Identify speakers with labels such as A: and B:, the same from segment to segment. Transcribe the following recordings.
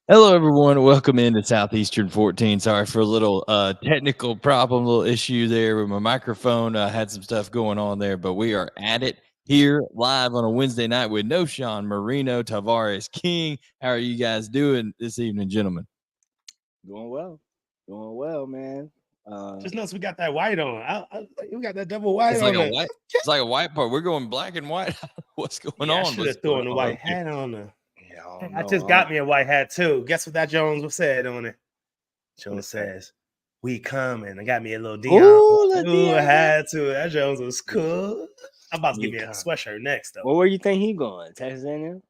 A: Hello, everyone. Welcome into Southeastern 14. Sorry for a little technical problem, little issue there with my microphone. I had some stuff going on there, but we are at it here live on a Wednesday night with Knowshon, Moreno, Tavarres, King. How are you guys doing this evening, gentlemen?
B: Doing well. Doing well, man.
C: Just notice we got that white on. We got that double white
A: It's like
C: on
A: a
C: it.
A: white. It's like a white part. We're going black and white. What's going
C: Yeah, I
A: on?
C: should
A: What's
C: have
A: going
C: thrown the
A: on
C: white
A: over here?
C: hat on her.
B: Yeah, I
C: Hey,
B: don't
C: I
B: know.
C: just got me a white hat too. Guess what that Jones was said on it? Jones says, "We coming." I got me a little Dion.
B: Ooh, look,
C: Ooh, I
B: Dion.
C: had to. That Jones was cool. I'm about to give
B: We
C: me a
B: come.
C: sweatshirt next though.
B: Well, where you think he going? Texas A&M?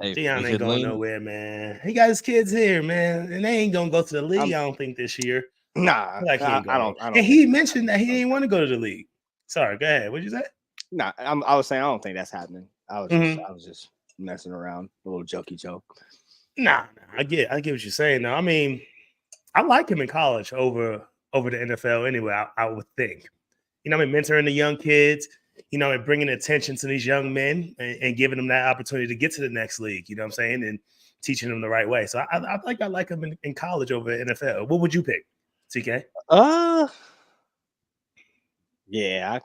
A: Hey, we
C: Dion ain't
A: could
C: going
A: lean.
C: nowhere, man. He got his kids here, man, and they ain't gonna go to the league.
B: I'm
C: I don't think this year.
B: nah.
C: Like he ain't
B: I
C: going.
B: don't. I
C: And
B: don't think
C: he
B: that's
C: mentioned
B: happening.
C: that he didn't want to go to the league. Sorry, go ahead. What'd you say?
B: Nah, I was saying I don't think that's happening.
C: Mhm.
B: I was just messing around, a little jokey joke.
C: Nah, I get what you're saying. Now, I mean, I like him in college over the NFL anyway. I would think, I mean, mentoring the young kids, and bringing attention to these young men and giving them that opportunity to get to the next league. You know what I'm saying, and teaching them the right way. So I think I like him in college over NFL. What would you pick, TK?
B: Uh, yeah,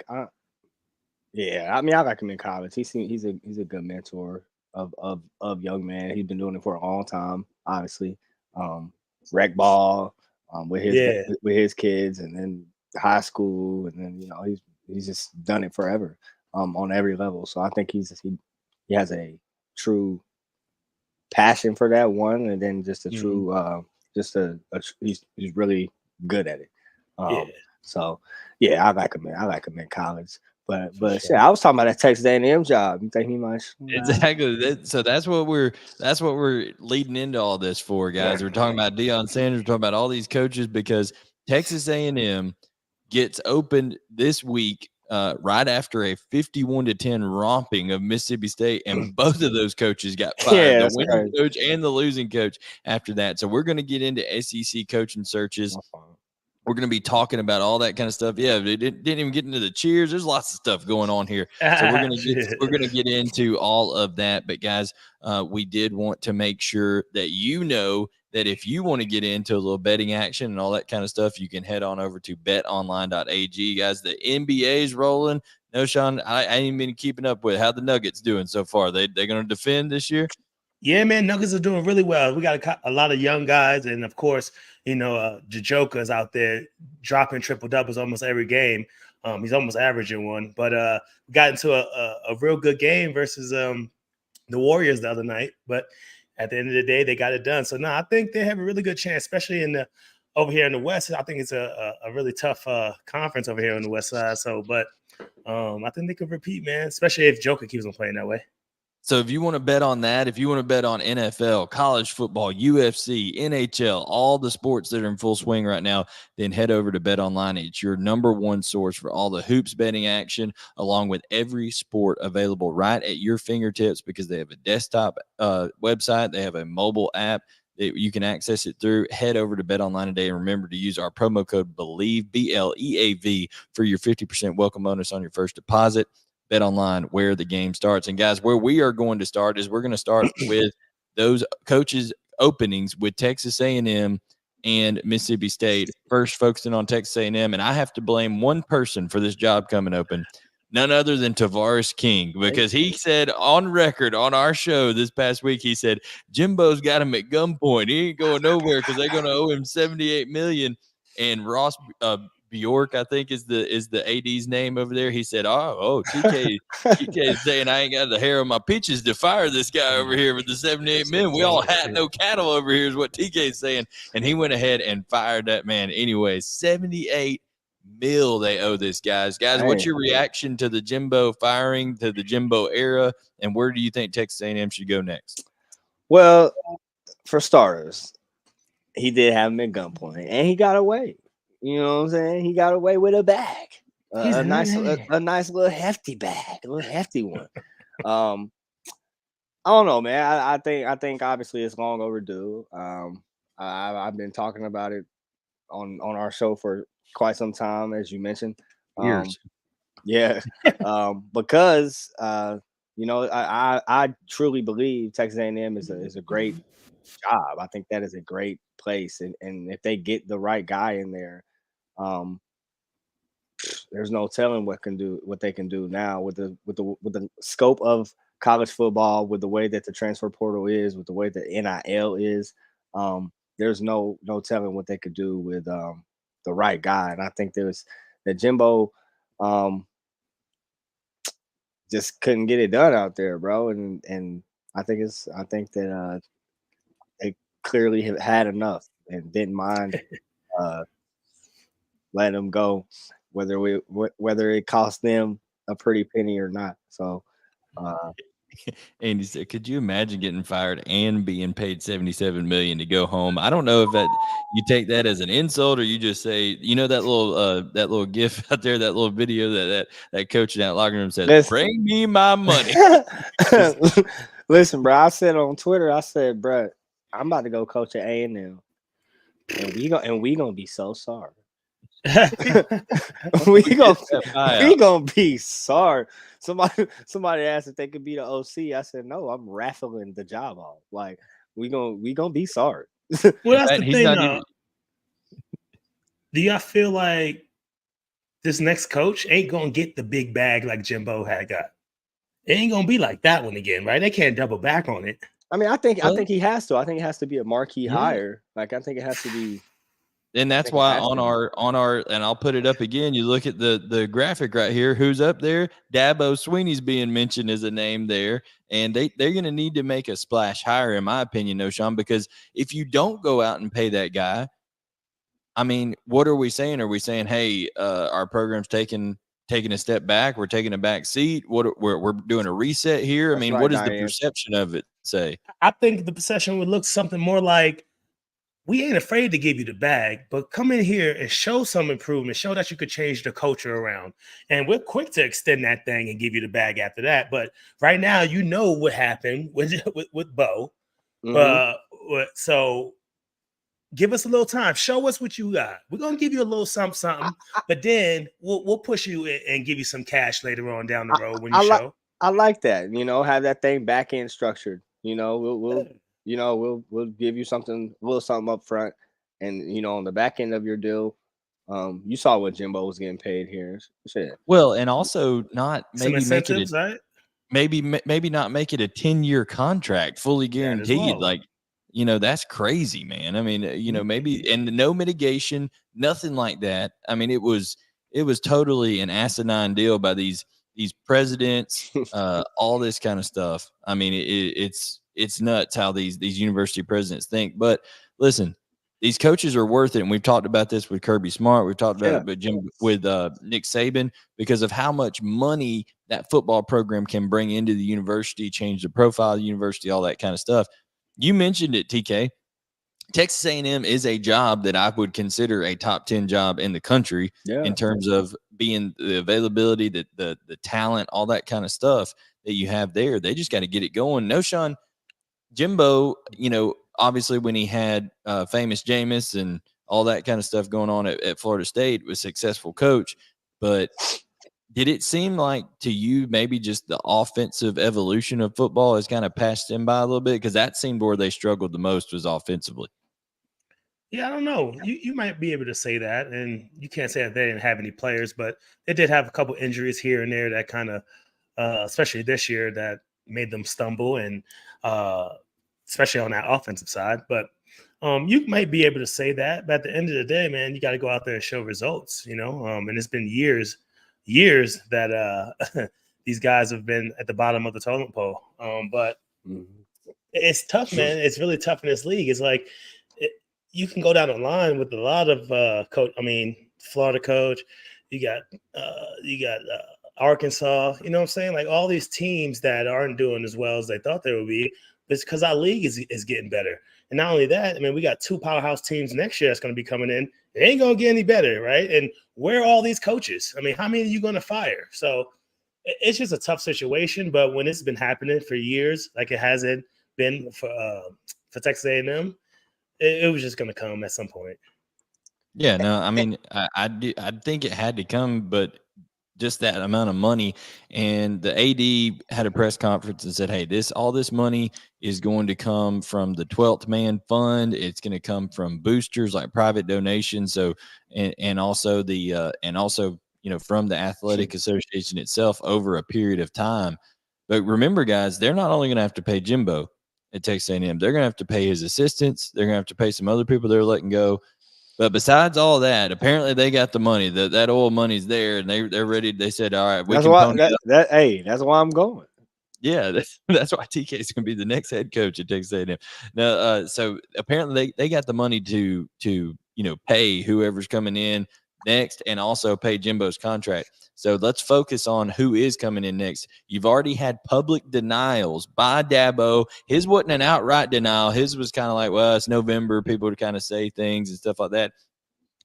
B: yeah. I mean, I like him in college. He's a good mentor of young man. He's been doing it for a long time, obviously. Rec ball, with
C: Yeah,
B: his kids, and then high school, and then he's just done it forever, on every level. So I think he has a true passion for that one, and then just a
C: mhm.
B: true he's really good at it.
C: Yeah,
B: Um, so yeah, I like him in college.
C: for
B: But shit,
C: sure.
B: I was talking about that Texas A&M job. You think he might?
A: Exactly. So that's what we're leading into all this for, guys. We're talking about Deion Sanders. We're talking about all these coaches because Texas A&M gets opened this week, right after a 51-10 romping of Mississippi State, and both of those coaches got fired.
B: Yeah,
A: The
B: that's
A: winning
B: crazy.
A: coach and the losing coach after that. So we're going to get into SEC coaching searches.
B: My fault.
A: We're going to be talking about all that kind of stuff. Yeah, they didn't even get into the cheers. There's lots of stuff going on here. So we're going to get
C: Shit.
A: we're going to get into all of that. But guys, we did want to make sure that that if you want to get into a little betting action and all that kind of stuff, you can head on over to betonline.ag. Guys, the NBA's rolling. No, Sean, I ain't even been keeping up with how the Nuggets doing so far. They're going to defend this year.
C: Yeah, man, Nuggets are doing really well. We got a lot of young guys, and of course, Jajoka's out there dropping triple doubles almost every game. He's almost averaging one, but we got into a real good game versus the Warriors the other night. But at the end of the day, they got it done. So no, I think they have a really good chance, especially over here in the West. I think it's a really tough conference over here on the West side. So, but I think they could repeat, man, especially if Joker keeps on playing that way.
A: So if you want to bet on that, if you want to bet on NFL, college football, UFC, NHL, all the sports that are in full swing right now, then head over to Bet Online. It's your number one source for all the hoops betting action, along with every sport available right at your fingertips, because they have a desktop website, they have a mobile app that you can access it through. Head over to Bet Online today and remember to use our promo code BELIEVE, BLEAV, for your 50% welcome bonus on your first deposit. Bet Online, where the game starts. And guys, where we are going to start is we're going to start with those coaches openings with Texas A&M and Mississippi State. First, focusing on Texas A&M, and I have to blame one person for this job coming open, none other than Tavarres King, because he said on record on our show this past week, he said Jimbo's got him at gunpoint. He ain't going nowhere because they're going to owe him $78 million. And Ross Bjork, I think is the AD's name over there. He said, TK is saying I ain't got the hair on my peaches to fire this guy over here with the 78 million. We all had no cattle over here, is what TK is saying. And he went ahead and fired that man anyway. 78 mil they owe this guys. Guys, what's
B: Dang.
A: your reaction to the Jimbo firing, to the Jimbo era, and where do you think Texas A&M should go next?
B: Well, for starters, he did have him at gunpoint, and he got away. You know what I'm saying? He got away with a bag,
C: He's
B: a nice little hefty bag, a little hefty one. Um, I don't know, man. I think obviously it's long overdue. I've been talking about it on our show for quite some time, as you mentioned. Um,
A: Years.
B: yeah, because I truly believe Texas A&M is a great job. I think that is a great place, and if they get the right guy in there, um, there's no telling what they can do now with the scope of college football, with the way that the transfer portal is, with the way that NIL is. There's no telling what they could do with the right guy, and I think there's that Jimbo just couldn't get it done out there, bro, and I think that they clearly have had enough and didn't mind uh, letting them go, whether it cost them a pretty penny or not. So, uh,
A: And he said, "Could you imagine getting fired and being paid 77 million to go home?" I don't know if that you take that as an insult or you just say, that little gif out there, that little video that coach in that locker room says,
B: listen,
A: "Bring me my money."
B: listen, bro. I said on Twitter, I said, bro, I'm about to go coach at A&M, and we gonna be so sorry. we gonna be sorry. Somebody asked if they could be the OC. I said no. I'm raffling the job off. Like we gonna be sorry.
C: Well, that's
A: And
C: the
A: he's
C: thing.
A: not even.
C: Do y'all feel like this next coach ain't gonna get the big bag like Jimbo had got? It ain't gonna be like that one again, right? They can't double back on it.
B: I mean, I think he has to. I think it has to be a marquee hire. Like I think it has to be.
A: And that's why on our and I'll put it up again. You look at the graphic right here. Who's up there? Dabo Sweeney's being mentioned as a name there, and they're going to need to make a splash hire, in my opinion, Knowshon, because if you don't go out and pay that guy, I mean, what are we saying? Are we saying, hey, our program's taking a step back? We're taking a back seat. We're doing a reset here. I mean, what does the perception of it say?
C: I think the perception would look something more like, we ain't afraid to give you the bag, but come in here and show some improvement, show that you could change the culture around. And we're quick to extend that thing and give you the bag after that. But right now, you know what happened with Bo. So give us a little time. Show us what you got. We're going to give you a little something, but then we'll push you and give you some cash later on down the road when you show.
B: I like that. Have that thing back end structured. We'll give you something, a little something up front, and on the back end of your deal, you saw what Jimbo was getting paid here. Shit.
A: Well, and also not maybe make it
C: right?
A: maybe not make it a 10-year contract, fully guaranteed. Like, that's crazy, man. I mean, maybe, and no mitigation, nothing like that. I mean, it was totally an asinine deal by these presidents, all this kind of stuff. I mean, it's nuts how these university presidents think. But listen, these coaches are worth it, and we've talked about this with Kirby Smart. We've talked about it with Nick Saban, because of how much money that football program can bring into the university, change the profile of the university, all that kind of stuff. You mentioned it, TK. Texas A&M is a job that I would consider a top 10 job in the country in terms of being the availability, the talent, all that kind of stuff that you have there. They just got to get it going. Knowshon, Jimbo, obviously when he had famous Jameis and all that kind of stuff going on at Florida State, was a successful coach. But did it seem like to you maybe just the offensive evolution of football has kind of passed him by a little bit? Because that seemed where they struggled the most, was offensively.
C: Yeah, I don't know. You might be able to say that, and you can't say that they didn't have any players, but they did have a couple injuries here and there that kind of, especially this year, that made them stumble, and especially on that offensive side. But you might be able to say that, but at the end of the day, man, you got to go out there and show results, and it's been years that these guys have been at the bottom of the totem pole. But it's tough, man. It's really tough in this league. It's like, you can go down the line with a lot of Florida coach. You got Arkansas. You know what I'm saying? Like all these teams that aren't doing as well as they thought they would be. But it's because our league is getting better. And not only that, I mean, we got 2 powerhouse teams next year that's going to be coming in. It ain't going to get any better, right? And where are all these coaches? I mean, how many are you going to fire? So it's just a tough situation. But when it's been happening for years, like it hasn't been for Texas A&M, it was just going to come at some point.
A: Yeah, no, I mean, I think it had to come, but just that amount of money. And the AD had a press conference and said, hey, all this money is going to come from the 12th Man Fund. It's going to come from boosters like private donations. So, and also from the Athletic Association itself over a period of time. But remember, guys, they're not only going to have to pay Jimbo at Texas A&M, they're going to have to pay his assistants. They're going to have to pay some other people they're letting go. But besides all that, apparently they got the money. That oil money's there, and they're ready. They said, "All right, we
B: that's
A: can."
B: Why that's why I'm going.
A: Yeah, that's why TK is going to be the next head coach at Texas A&M. Now, so apparently they got the money to pay whoever's coming in next, and also pay Jimbo's contract. So let's focus on who is coming in next. You've already had public denials by Dabo. His wasn't an outright denial. His was kind of like, well, it's November. People would kind of say things and stuff like that.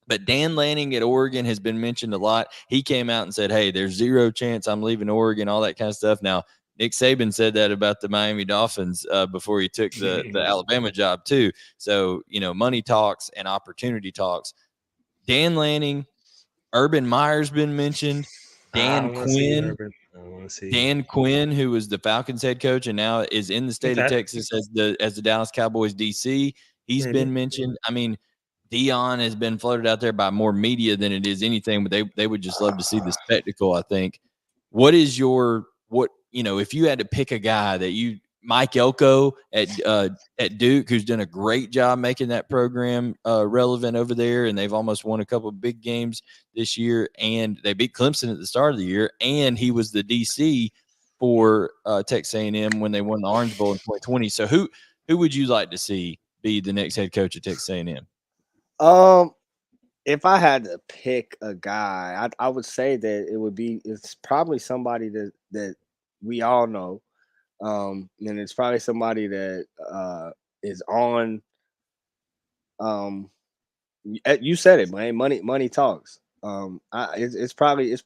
A: But Dan Lanning at Oregon has been mentioned a lot. He came out and said, hey, there's zero chance I'm leaving Oregon, all that kind of stuff. Now, Nick Saban said that about the Miami Dolphins before he took the Alabama job too. So, money talks and opportunity talks. Dan Lanning, Urban Meyer's been mentioned. Dan Quinn, who was the Falcons head coach and now is in the state of Texas as the Dallas Cowboys DC. He's been mentioned. I mean, Dion has been floated out there by more media than it is anything, but they would just love to see the spectacle, I think. What is if you had to pick a guy that Mike Elko at Duke, who's done a great job making that program relevant over there, and they've almost won a couple of big games this year, and they beat Clemson at the start of the year, and he was the DC for Texas A&M when they won the Orange Bowl in 2020. So who would you like to see be the next head coach at Texas A&M?
B: If I had to pick a guy, I would say that it's probably somebody that we all know. And it's probably somebody that is on. You said it, man. Money talks. It's probably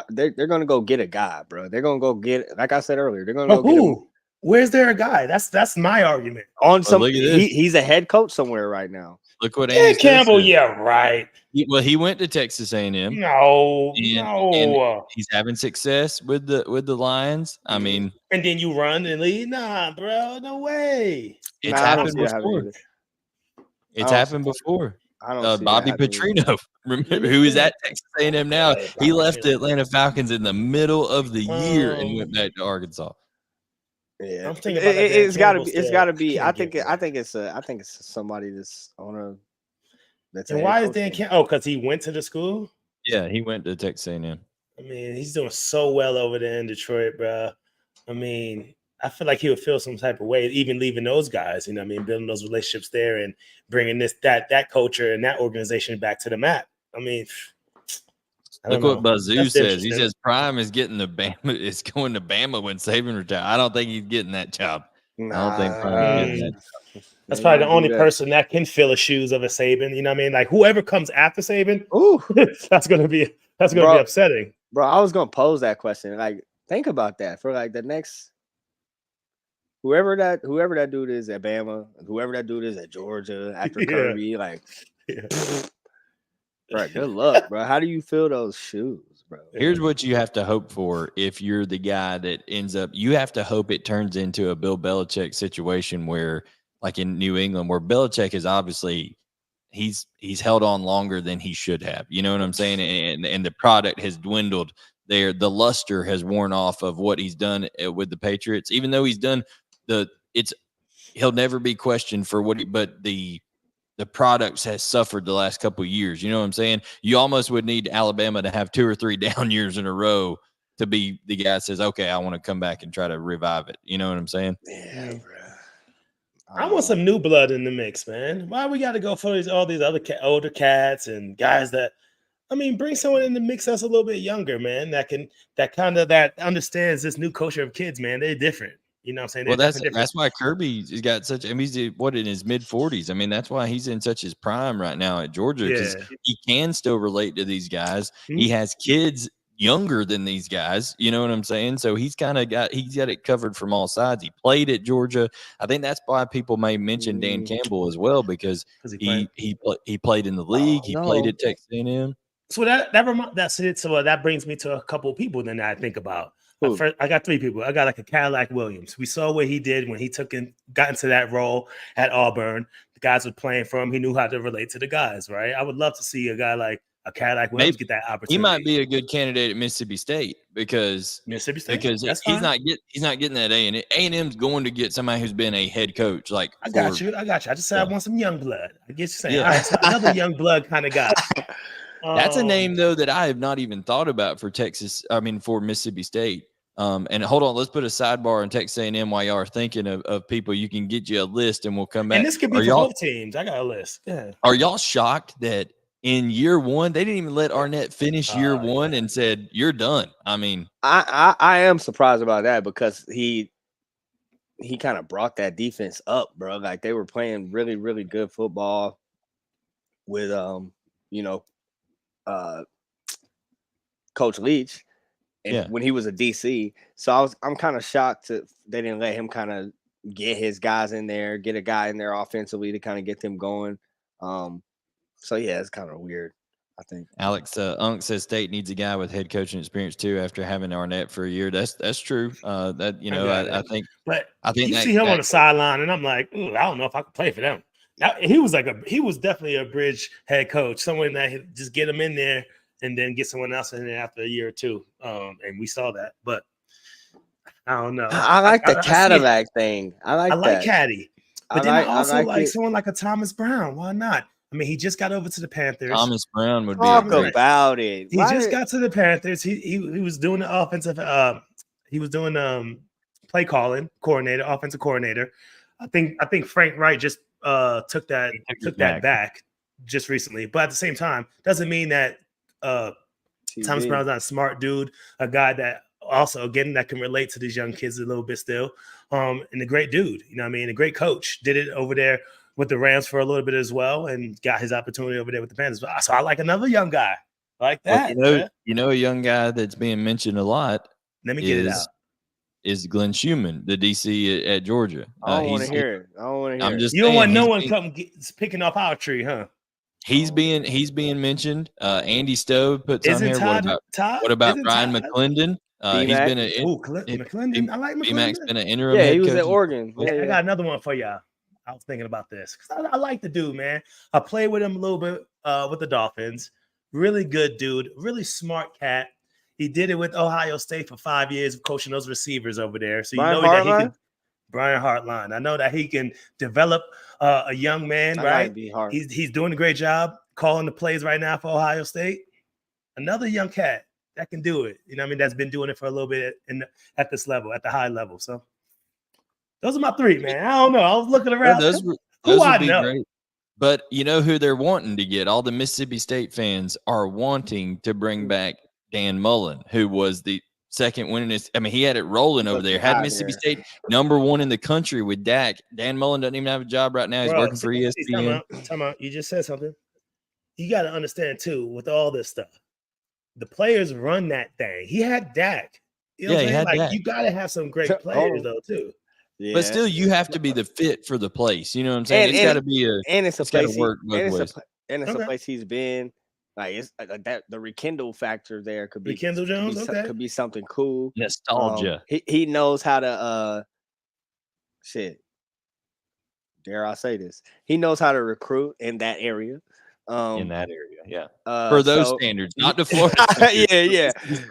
B: they're gonna go get a guy, bro. They're gonna go get, like I said earlier, they're gonna go get him.
C: Where's there a guy? That's my argument.
B: He's a head coach somewhere right now.
A: Look what Andy
C: Campbell. Yeah, right.
A: He went to Texas A&M.
C: No.
A: And he's having success with the Lions. I mean,
C: and then you run and leave? Nah, bro, no way.
A: It's happened before. It's happened before. Bobby Petrino, remember, who is at Texas A&M now? He left the Atlanta Falcons in the middle of the year and went back to Arkansas.
B: Yeah, I'm thinking about it's got to be. I think it's somebody that's on a.
C: That's and why is Dan Campbell? Oh, because he went to the school.
A: Yeah, he went to Texas A&M.
C: I mean, he's doing so well over there in Detroit, bro. I mean, I feel like he would feel some type of way, even leaving those guys. You know, what I mean, building those relationships there and bringing that culture and that organization back to the map. I mean.
A: Look what Bazoo says. He says Prime is getting is going to Bama when Saban retires. I don't think he's getting that job. I don't think Prime is getting that job.
C: That's probably the only person that can fill the shoes of a Saban. You know what I mean? Like whoever comes after Saban, that's gonna be upsetting.
B: Bro, I was gonna pose that question. Like, think about that for like the next whoever that dude is at Bama, whoever that dude is at Georgia after Kirby, like. Right, good luck, bro. How do you fill those shoes, bro?
A: Here's what you have to hope for if you're the guy that ends up. You have to hope it turns into a Bill Belichick situation where, like in New England, where Belichick is obviously he's held on longer than he should have. You know what I'm saying? And the product has dwindled there. The luster has worn off of what he's done with the Patriots. Even though he's done he'll never be questioned for but the products has suffered the last couple of years. You know what I'm saying? You almost would need Alabama to have 2 or 3 down years in a row to be the guy that says, okay, I want to come back and try to revive it. You know what I'm saying?
B: Yeah, bro.
C: I want some new blood in the mix, man. Why we got to go for all these other older cats and guys that, I mean, bring someone in the mix that's a little bit younger, man, that understands this new culture of kids, man. They're different. You know what I'm saying?
A: Well, that's why Kirby's got such. I mean, he's in his mid 40s. I mean, that's why he's in such his prime right now at Georgia because he can still relate to these guys. Mm-hmm. He has kids younger than these guys. You know what I'm saying? So he's got it covered from all sides. He played at Georgia. I think that's why people may mention Dan Campbell as well because he played in the league. He played at Texas A&M.
C: So that's it. So that brings me to a couple of people then that I think about. First, I got 3 people. I got like a Cadillac Williams. We saw what he did when he got into that role at Auburn. The guys were playing for him. He knew how to relate to the guys, right? I would love to see a guy like a Cadillac Williams get that opportunity.
A: He might be a good candidate at Mississippi State because he's not getting that A&M's going to get somebody who's been a head coach. Like
C: I got you. I just said I want some young blood. I get you saying. All right, so another young blood kind of guy.
A: That's a name though that I have not even thought about for for Mississippi State. And hold on, let's put a sidebar on Texas A&M while y'all are thinking of people. You can get you a list and we'll come back.
C: And this could be for both teams. I got a list. Yeah.
A: Are y'all shocked that in year 1 they didn't even let Arnett finish year 1 and said you're done? I mean,
B: I am surprised about that because he kind of brought that defense up, bro. Like they were playing really, really good football with Coach Leach. And when he was a DC, so I'm kind of shocked that they didn't let him kind of get his guys in there, get a guy in there offensively to kind of get them going. So yeah, it's kind of weird. I think
A: Alex Unk says State needs a guy with head coaching experience too. After having Arnett for a year, that's true. I think
C: you see him on the sideline, and I'm like, I don't know if I could play for them. Now, he was definitely a bridge head coach, someone that just get him in there. And then get someone else in there after a year or 2. And we saw that. But I don't know.
B: I like the Cadillac thing. I like
C: Caddy. But then I also like someone like a Thomas Brown. Why not? I mean, he just got over to the Panthers.
A: Thomas Brown would
B: talk about it.
C: He just got to the Panthers. He was doing the offensive. He was doing play calling coordinator, offensive coordinator. I think Frank Wright just took that back just recently. But at the same time, doesn't mean that Thomas Brown's not a smart dude, a guy that also again that can relate to these young kids a little bit still. And a great dude, you know what I mean? A great coach. Did it over there with the Rams for a little bit as well and got his opportunity over there with the Panthers. So I like another young guy. I like that.
A: Well, a young guy that's being mentioned a lot.
C: Let me get it out.
A: Is Glenn Schumann, the DC at Georgia.
B: I don't want to hear it. I'm just
C: you don't want no one picking off our tree, huh?
A: He's being mentioned. Andy Stowe puts on here. What about Ryan McClendon? He's been
C: McClendon. I like McClendon.
A: B-Mac's been an interim.
B: Yeah, he was at Oregon.
C: I got another one for y'all. I was thinking about this because I like the dude, man. I played with him a little bit with the Dolphins. Really good dude. Really smart cat. He did it with Ohio State for 5 years of coaching those receivers over there. So that he can. Brian Hartline. I know that he can develop a young man, right? He's doing a great job calling the plays right now for Ohio State. Another young cat that can do it. You know what I mean? That's been doing it for a little bit at this level, at the high level. So those are my 3, man. I don't know. I was looking around.
A: Those would be great. But you know who they're wanting to get? All the Mississippi State fans are wanting to bring back Dan Mullen, who was the second winningest. I mean, he had it rolling over there. Had Mississippi State number 1 in the country with Dak. Dan Mullen doesn't even have a job right now. He's working for ESPN.
C: Time out. You just said something. You got to understand, too, with all this stuff, the players run that thing. He had Dak. You know what I'm saying? Like, you got to have some great players, though, too.
A: Yeah. But still, you have to be the fit for the place. You know what I'm saying? It's got to be
B: it's a place a place he's been. Like it's like that, the rekindle factor there could be
C: Rekindle Jones.
B: Could be something cool.
A: Nostalgia.
B: He knows how to dare I say this? He knows how to recruit in that area.
A: Yeah. For those standards, not the Florida.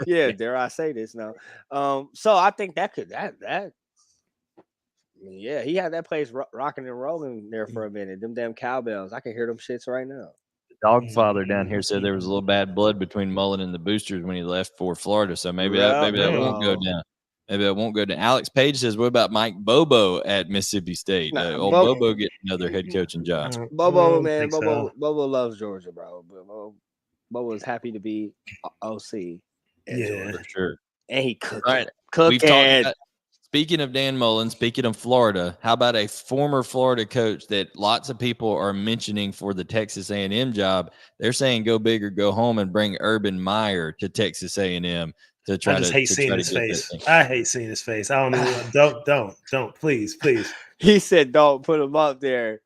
B: yeah. Dare I say this now? So I think that could he had that place rocking and rolling there for a minute. Them damn cowbells, I can hear them shits right now.
A: Dogfather down here said there was a little bad blood between Mullen and the Boosters when he left for Florida. So maybe that won't go down. Maybe that won't go down. Alex Page says, what about Mike Bobo at Mississippi State? Bobo getting another head coaching job.
B: Bobo loves Georgia, bro. Bobo is happy to be OC.
A: Georgia. For sure.
B: And he cooked.
A: All right. Speaking of Dan Mullen, speaking of Florida, how about a former Florida coach that lots of people are mentioning for the Texas A&M job? They're saying go big or go home and bring Urban Meyer to Texas A&M to try to.
C: I just hate seeing his face. I hate seeing his face. I don't know. Don't, please.
B: He said, "Don't put him up there."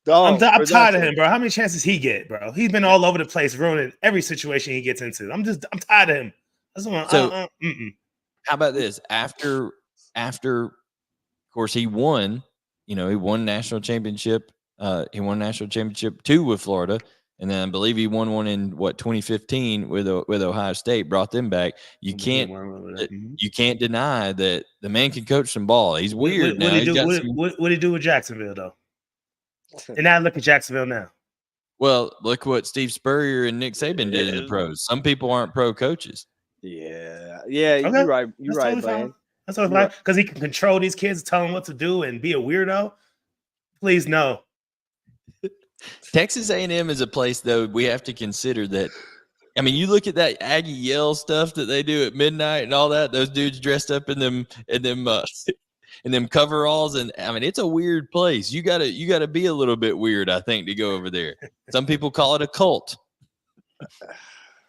C: I'm
B: Don't.
C: tired of him, bro. How many chances he get, bro? He's been all over the place, ruining every situation he gets into. I'm tired of him. That's one.
A: So, how about this? After, of course, he won. He won national championship. He won national championship 2 with Florida, and then I believe he won one in 2015 with Ohio State. Brought them back. You can't deny that the man can coach some ball. He's weird now.
C: What did he do with Jacksonville though? And now look at Jacksonville now.
A: Well, look what Steve Spurrier and Nick Saban did in the pros. Some people aren't pro coaches.
B: Yeah.
C: Okay.
B: You're right. You're
C: That's
B: right,
C: totally
B: Blayne.
C: That's totally fine. Because he can control these kids, tell them what to do, and be a weirdo. Please no.
A: Texas A&M is a place, though, we have to consider that. I mean, you look at that Aggie Yell stuff that they do at midnight and all that. Those dudes dressed up in them coveralls, and I mean, it's a weird place. You gotta be a little bit weird, I think, to go over there. Some people call it a cult.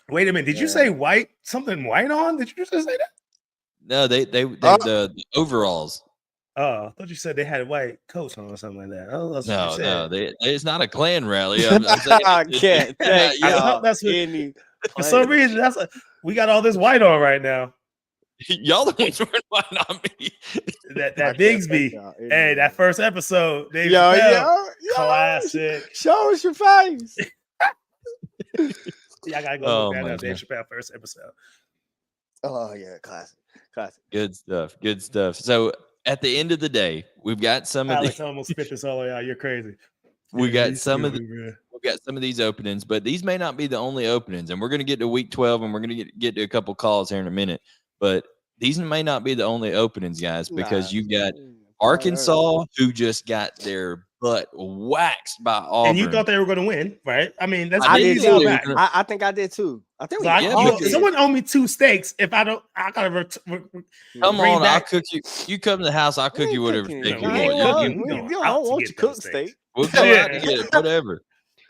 C: Wait a minute. Did you say white? Something white on? Did you just say that?
A: No, they the overalls.
C: Oh, I thought you said they had white coats on or something like that. Oh, that's
A: No,
C: what you said.
A: it's not a Klan rally.
B: I can't.
C: That's what, for some reason, we got all this white on right now.
A: Y'all the ones wearing white, not me.
C: That Bigsby. Hey, that first episode. Classic.
B: Show us your face.
C: I gotta go look that up. Dave Chappelle first episode.
B: Oh yeah, classic.
A: Good stuff. So at the end of the day, we've got some of
C: Alex almost spit this all the way out. You're crazy.
A: We've got some of these openings, but these may not be the only openings. And we're going to get to week 12, and we're going to get to a couple calls here in a minute. But these may not be the only openings, guys, because you've got Arkansas, who just got their butt waxed by Auburn.
C: And you thought they were going to win, right? I mean, that's
B: I did too. I think I did too. I think
C: someone owe me 2 steaks. If I don't, I gotta
A: come on. Back. I'll cook you. You come to the house. I'll cook you whatever steak you want.
B: You don't want your cooked steak.
A: We'll go out and get it.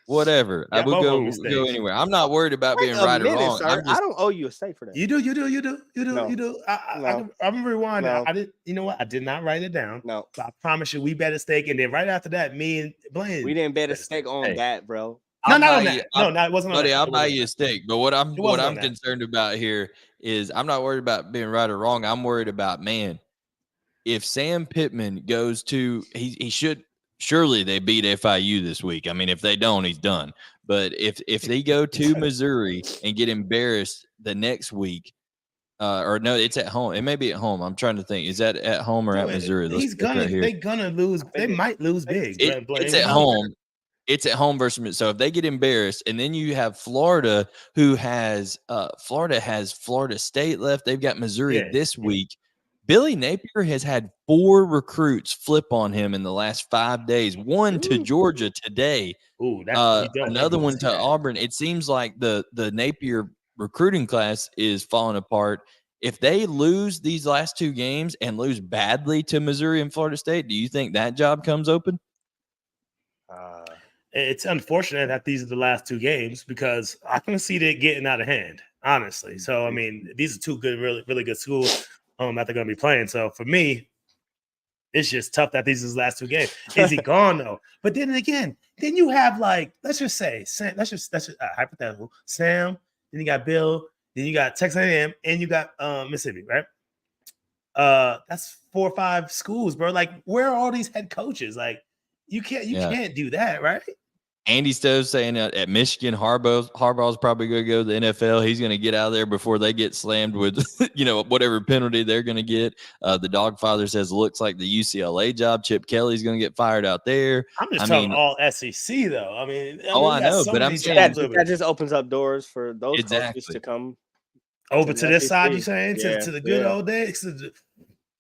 A: Whatever. I will go anywhere. I'm not worried about being right or wrong.
B: Sir, I don't owe you a steak for that.
C: You do. I'm rewind. No. I did. You know what? I did not write it down.
B: No.
C: But I promise you, we bet a steak, and then right after that, me and Blayne.
B: We didn't bet a steak on that, bro.
C: No, not on that. No, it wasn't on
A: buddy,
C: that.
A: I'll buy you a steak. But what I'm concerned about here is I'm not worried about being right or wrong. I'm worried about, man, if Sam Pittman goes to he should. Surely they beat FIU this week. I mean, if they don't, he's done. But if they go to Missouri and get embarrassed the next week, or no, it's at home. It may be at home. I'm trying to think. Is that at home or at Missouri?
C: They're gonna lose. They might lose big.
A: It's at home. It's at home versus. So if they get embarrassed, and then you have Florida, who has Florida State left. They've got Missouri this week. Billy Napier has had 4 recruits flip on him in the last 5 days. One to Georgia today. Another one to Auburn. It seems like the Napier recruiting class is falling apart. If they lose these last 2 games and lose badly to Missouri and Florida State, do you think that job comes open?
C: It's unfortunate that these are the last 2 games because I can see it getting out of hand, honestly. So, I mean, these are 2 good, really, really good schools. That they're going to be playing. So for me, it's just tough that these are his last 2 games. Is he gone though? But then again, you have let's just say Sam. That's just hypothetical. Sam. Then you got Bill. Then you got Texas A&M, and you got Mississippi, right? That's 4 or 5 schools, bro. Like, where are all these head coaches? Like, you can't do that, right?
A: Andy Stowe's saying at Michigan, Harbaugh's probably going to go to the NFL. He's going to get out of there before they get slammed with, whatever penalty they're going to get. The Dogfather says looks like the UCLA job. Chip Kelly's going to get fired out there.
C: I'm just talking all SEC though. I mean,
A: I know, but I'm saying
B: that just opens up doors for those coaches to come
C: over to this side. You saying to the good old days?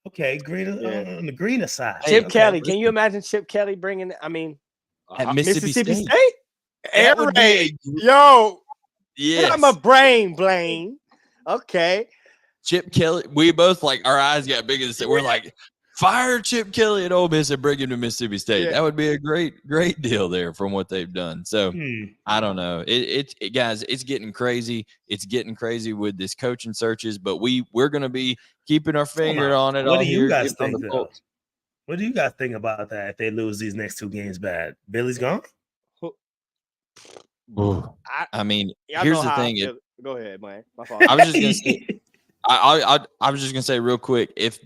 C: Okay, on the greener side.
B: Chip Kelly. Can you imagine Chip Kelly bringing? I mean.
A: At Mississippi State?
B: Air raid. Yo.
A: Yes.
B: I'm a brain, Blayne. Okay.
A: Chip Kelly. We both our eyes got bigger than we're like, fire Chip Kelly at Ole Miss and bring him to Mississippi State. That would be a great deal there from what they've done. So I don't know. Guys, it's getting crazy. It's getting crazy with this coaching searches, but we're going to be keeping our finger on it.
C: What do you guys think? What do you guys think about that if they lose these next 2 games bad? Billy's gone?
A: I mean,
B: Y'all
A: here's
B: know
A: the
B: how I
A: thing.
B: feel. Go ahead, man. My fault.
A: I was just gonna say, I was just gonna say real quick, if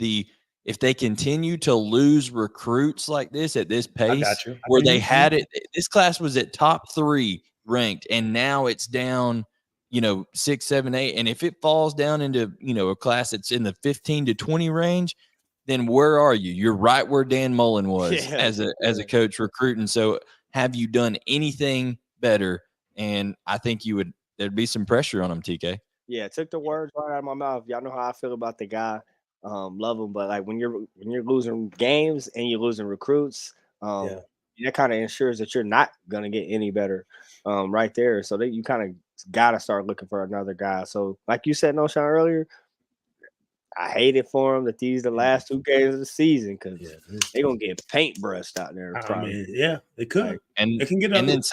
A: they continue to lose recruits like this at this pace, where they had it, this class was at top 3 ranked, and now it's down, 6, 7, 8, and if it falls down into a class that's in the 15 to 20 range, then where are you? You're right where Dan Mullen was as a coach recruiting. So have you done anything better? And I think there'd be some pressure on him, TK.
B: Yeah, took the words right out of my mouth. Y'all know how I feel about the guy. Love him, but like when you're losing games and you're losing recruits, that kind of ensures that you're not gonna get any better, right there. So that you kind of gotta start looking for another guy. So like you said, Knowshon earlier, I hate it for him that these the last 2 games of the season because they're gonna get paintbrushed out there.
C: I mean, they could.
A: Like, and
C: they can get
A: and then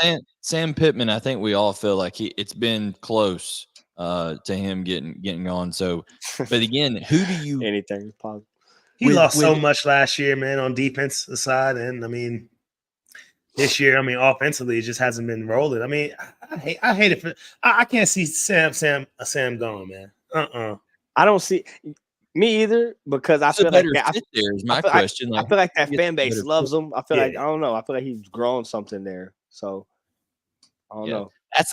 A: Sam Pittman, I think we all feel like it's been close to him getting on. So, but again, who do you
B: anything is possible?
C: He lost so much last year, man, on defense aside, and I mean, this year, I mean, offensively, it just hasn't been rolling. I mean, I hate it. I can't see Sam going, man.
B: I don't see. Me either, because I feel like
A: question.
B: I feel like that fan base loves him. I feel like I don't know. I feel like he's grown something there. So I don't know.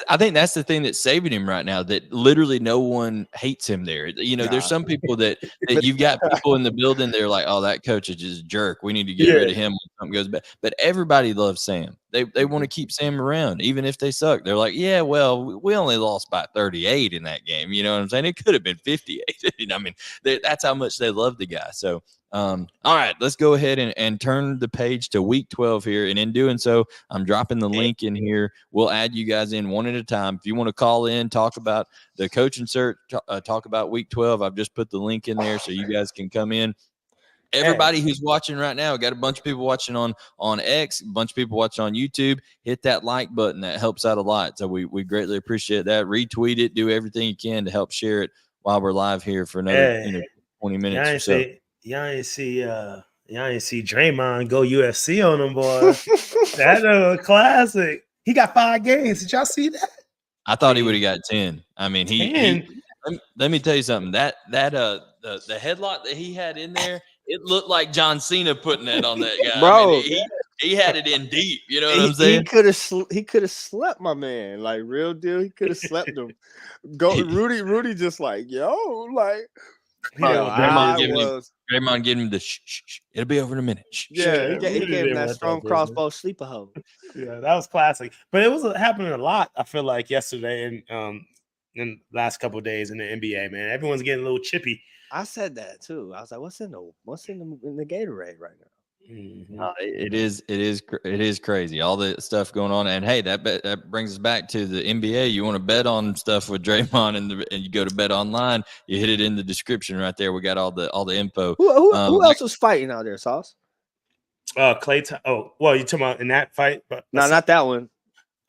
A: I think that's the thing that's saving him right now. That literally no one hates him there. There's some people that you've got people in the building. They're like, "Oh, that coach is just a jerk. We need to get rid of him when something goes bad." But everybody loves Sam. They want to keep Sam around, even if they suck. They're like, "Yeah, well, we only lost by 38 in that game. You know what I'm saying? It could have been 58." I mean, that's how much they love the guy. So. All right, let's go ahead and turn the page to week 12 here. And in doing so, I'm dropping the link in here. We'll add you guys in one at a time. If you want to call in, talk about the coaching search, talk about week 12, I've just put the link in there so you guys can come in. Everybody who's watching right now, got a bunch of people watching on X, a bunch of people watching on YouTube. Hit that like button. That helps out a lot. So we greatly appreciate that. Retweet it. Do everything you can to help share it while we're live here for another 20 minutes or so.
C: Y'all ain't see Draymond go UFC on them, boy. That classic. He got 5 games. Did y'all see that?
A: I thought he would have got 10. I mean, let me tell you something. That the headlock that he had in there, it looked like John Cena putting that on that guy.
B: Bro,
A: I mean, he had it in deep. You know what I'm saying?
B: He could have slept my man, like real deal. He could have slept him. Rudy just like, yo, like.
A: Draymond giving him the shh. It'll be over in a minute.
B: He gave him that strong crossbow sleeper hoe.
C: Yeah, that was classic. But it was happening a lot, I feel like, yesterday and in the last couple of days in the NBA, man. Everyone's getting a little chippy.
B: I said that too. I was like, what's in the Gatorade right now?
C: Mm-hmm.
A: It is crazy, all the stuff going on. And hey, that brings us back to the NBA. You want to bet on stuff with Draymond and you go to Bet Online, you hit it in the description right there. We got all the info.
B: Who else was fighting out there, Sauce?
C: Clay. You talking about in that fight? But
B: no, not that one.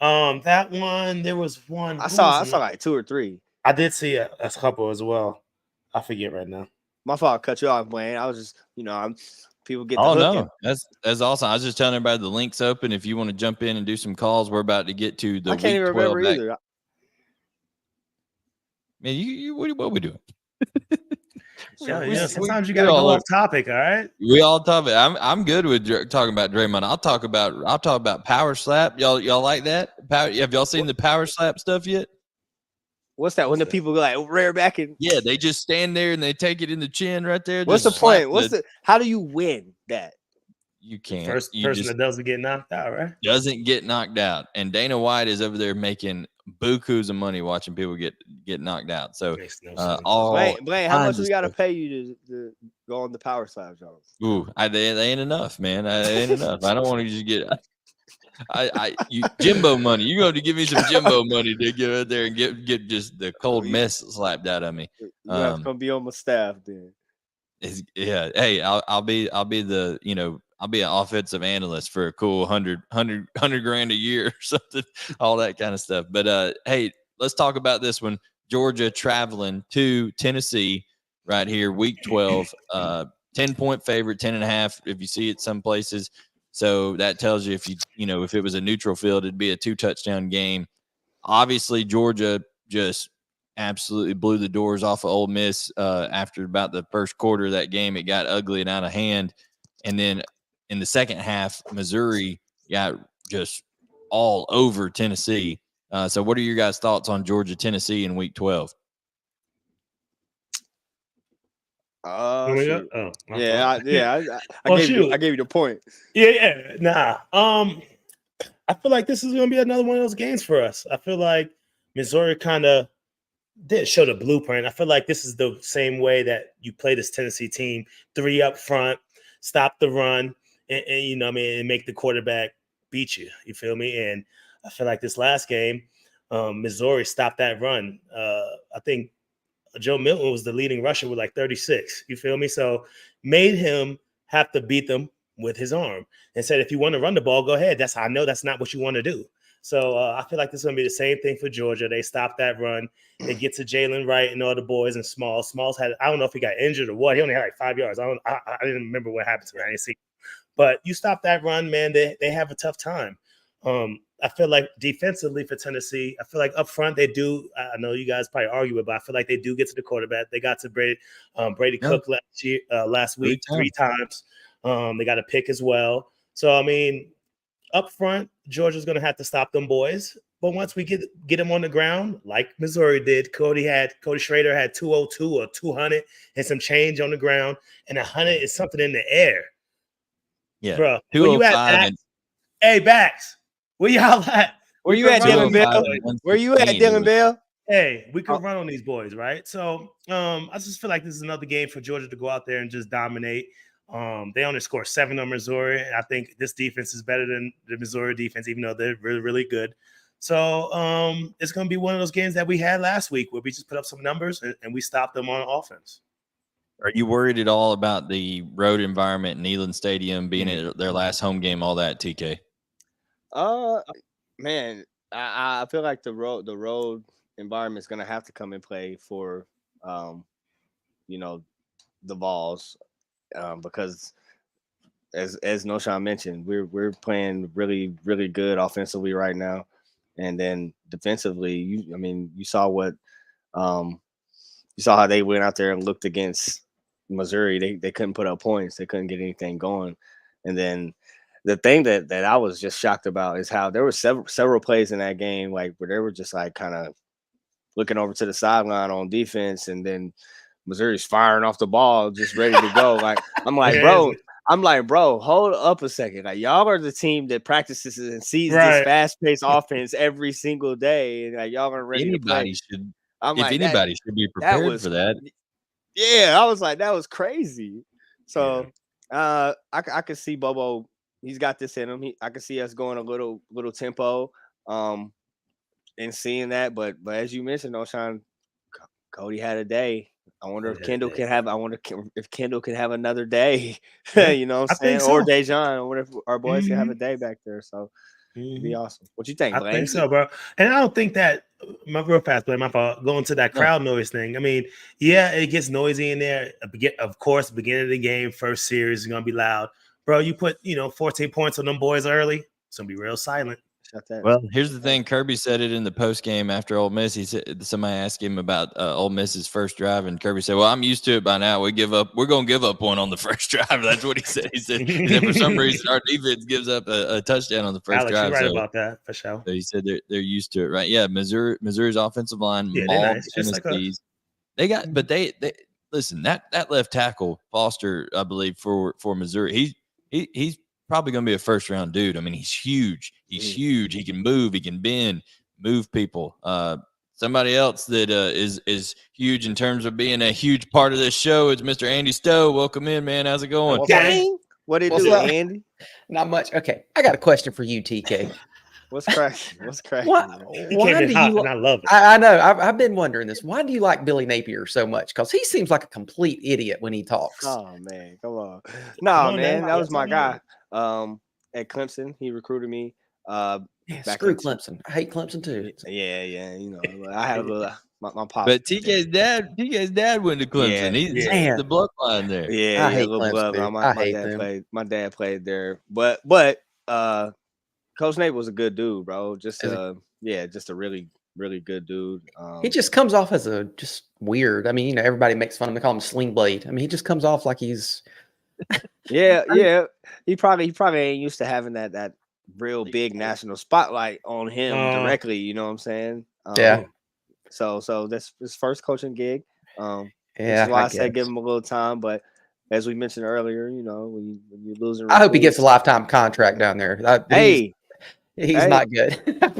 C: That one, there was one.
B: I saw like 2 or 3.
C: I did see a couple as well. I forget right now.
B: My fault, cut you off, Blayne. I was just, people get.
A: No, that's awesome. I was just telling everybody the link's open. If you want to jump in and do some calls, we're about to get to the.
B: I can't even remember either.
A: Man, you what we doing?
C: Sometimes you gotta go off topic. All right,
A: we all talk about. I'm good with talking about Draymond. I'll talk about power slap. Y'all like that? Have y'all seen the power slap stuff yet?
B: What's that? When the people go like rear back and
A: they just stand there and they take it in the chin right there.
B: What's the point? How do you win that?
A: You can't.
C: First person that doesn't get knocked out, right?
A: Doesn't get knocked out. And Dana White is over there making bukus of money watching people get knocked out. So
B: Blayne, how much we gotta pay you to go on the power slap, Jones?
A: Ooh, they ain't enough, man. They ain't enough. I don't want to just get you Jimbo money. You're going to give me some Jimbo money to get out there and get just the cold mess slapped out of me.
B: You're going to be on my staff then.
A: Hey, I'll be the I'll be an offensive analyst for a cool 100 grand a year or something, all that kind of stuff. But hey, let's talk about this one. Georgia traveling to Tennessee right here, week 12. 10-point favorite, 10.5. If you see it some places, so that tells you if it was a neutral field, it'd be a 2-touchdown game. Obviously, Georgia just absolutely blew the doors off of Ole Miss after about the first quarter of that game. It got ugly and out of hand, and then in the second half, Missouri got just all over Tennessee. So, what are your guys' thoughts on Georgia Tennessee in Week 12?
B: Shoot.
C: I
B: gave you the point.
C: Yeah. Nah. I feel like this is going to be another one of those games for us. I feel like Missouri kind of did show the blueprint. I feel like this is the same way that you play this Tennessee team: 3 up front, stop the run, and and make the quarterback beat you. You feel me? And I feel like this last game, Missouri stopped that run. I think Joe Milton was the leading rusher with like 36. You feel me? So made him have to beat them with his arm and said, if you want to run the ball, go ahead. I know that's not what you want to do. So I feel like this is going to be the same thing for Georgia. They stop that run. They get to Jalen Wright and all the boys and Smalls. Smalls had, I don't know if he got injured or what. He only had like 5 yards. I didn't remember what happened to him. I didn't see. But you stop that run, man, they have a tough time. I feel like defensively for Tennessee, I feel like up front they do. I know you guys probably argue it, but I feel like they do get to the quarterback. They got to Brady Cook last week 3 times. They got a pick as well. So, I mean, up front, Georgia's going to have to stop them boys. But once we get them on the ground, like Missouri did, Cody Schrader had 202 or 200 and some change on the ground, and 100 is something in the air.
A: Yeah,
C: bro. Where you at, Bax? Hey, Bax. Where y'all at?
B: Where you at, Dylan Bell? Where you at, Dylan Bell?
C: Hey, we could run on these boys, right? So I just feel like this is another game for Georgia to go out there and just dominate. They only scored 7 on Missouri, and I think this defense is better than the Missouri defense, even though they're really, really good. So it's going to be one of those games that we had last week where we just put up some numbers and we stopped them on offense.
A: Are you worried at all about the road environment, Neyland Stadium being at their last home game, all that, TK?
B: Man, I feel like the road environment is going to have to come in play for, the Vols, because as Knowshon mentioned, we're playing really, really good offensively right now, and then defensively, you saw what, you saw how they went out there and looked against Missouri. They couldn't put up points, they couldn't get anything going, and then. The thing that I was just shocked about is how there were several plays in that game, like where they were just like kind of looking over to the sideline on defense, and then Missouri's firing off the ball, just ready to go. I'm like, bro, hold up a second. Like, y'all are the team that practices and sees this fast-paced offense every single day, and like y'all are ready to play.
A: Anybody should be prepared for that.
B: Yeah, I was like, that was crazy. So I could see Bobo. He's got this in him. I can see us going a little tempo, and seeing that. But as you mentioned, Knowshon, Cody had a day. I wonder if Kendall can have. I wonder if Kendall can have another day. You know what I'm saying? So. Or Dejan. I wonder if our boys can have a day back there. So it'd be awesome. What you think, Blayne?
C: I think so, bro. And I don't think that real fast, Blayne, my fault. Going to that crowd noise thing. I mean, yeah, it gets noisy in there. Of course, beginning of the game, first series is gonna be loud. Bro, you put 14 points on them boys early, it's gonna be real silent.
A: Well, here's the thing. Kirby said it in the post game after Ole Miss. He said somebody asked him about Ole Miss's first drive, and Kirby said, "Well, I'm used to it by now. We're gonna give up one on the first drive." That's what he said. He said for some reason our defense gives up a touchdown on the first drive.
C: You're right about that for sure.
A: So he said they're used to it, right? Yeah, Missouri's offensive line mauled Tennessee's. They got, but they listen. That left tackle Foster, I believe for Missouri, he's probably going to be a first-round dude. I mean, he's huge. He's huge. He can move. He can bend, move people. Somebody else that is huge in terms of being a huge part of this show is Mr. Andy Stowe. Welcome in, man. How's it going?
B: Gang. What did you do, Andy?
D: Not much. Okay, I got a question for you, TK.
B: What's cracking?
D: Why do you?
C: And I love it.
D: I know. I've been wondering this. Why do you like Billy Napier so much? Because he seems like a complete idiot when he talks.
B: Oh man, come on. No, man, that was my guy. At Clemson, he recruited me.
D: Screw Clemson. I hate Clemson too.
B: Yeah. I had a My pop.
A: But TK's dad went to Clemson. He's
D: Man.
A: the bloodline there.
B: Yeah,
D: I hate
B: little
D: Clemson,
B: bloodline.
D: dude.
B: My
D: I hate
B: dad
D: them.
B: played. My dad played there, but Coach Nate was a good dude, bro. Just
D: Is
B: just a really good dude.
D: He just comes off as just weird. I mean, you know, everybody makes fun of him. They call him Sling Blade. I mean, he just comes off like he's
B: yeah. He probably ain't used to having that real big national spotlight on him directly. You know what I'm saying?
D: Yeah.
B: So that's his first coaching gig. Which
D: Yeah,
B: is why I
D: guess.
B: said give him a little time. But as we mentioned earlier, you know, when you're losing,
D: I hope he gets a lifetime contract down there. He's not good.
B: All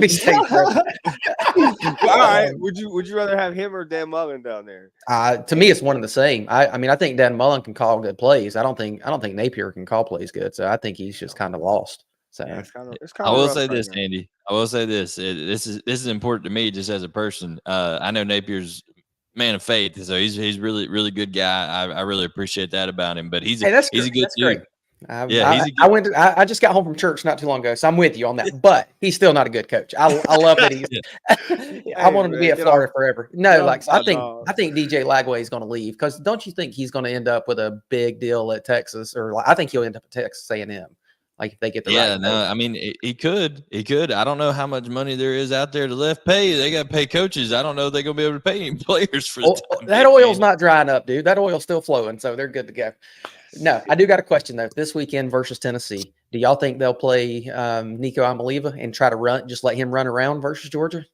B: right. Would you rather have him or Dan Mullen down there?
D: To me, it's one and the same. I mean, I think Dan Mullen can call good plays. I don't think Napier can call plays good. So I think he's just kind of lost. So
B: it's kind of.
A: I will say this, Andy. I will say this. This is important to me just as a person. I know Napier's man of faith, so he's really good guy. I really appreciate that about him. But he's a good dude.
D: Great.
A: I
D: just got home from church not too long ago, so I'm with you on that. But he's still not a good coach. I love that he's. I want him to be at Florida forever. No, I think DJ Lagway is going to leave because don't you think he's going to end up with a big deal at Texas, or I think he'll end up at Texas A&M. Like if they get the right coach.
A: I mean he could. I don't know how much money there is out there to left pay. They got to pay coaches. I don't know if they're going to be able to pay any players for
D: that oil's not drying up, dude. That oil's still flowing, so they're good to go. No, I do got a question though. This weekend versus Tennessee, do y'all think they'll play Nico Amaliva and try to just let him run around versus Georgia?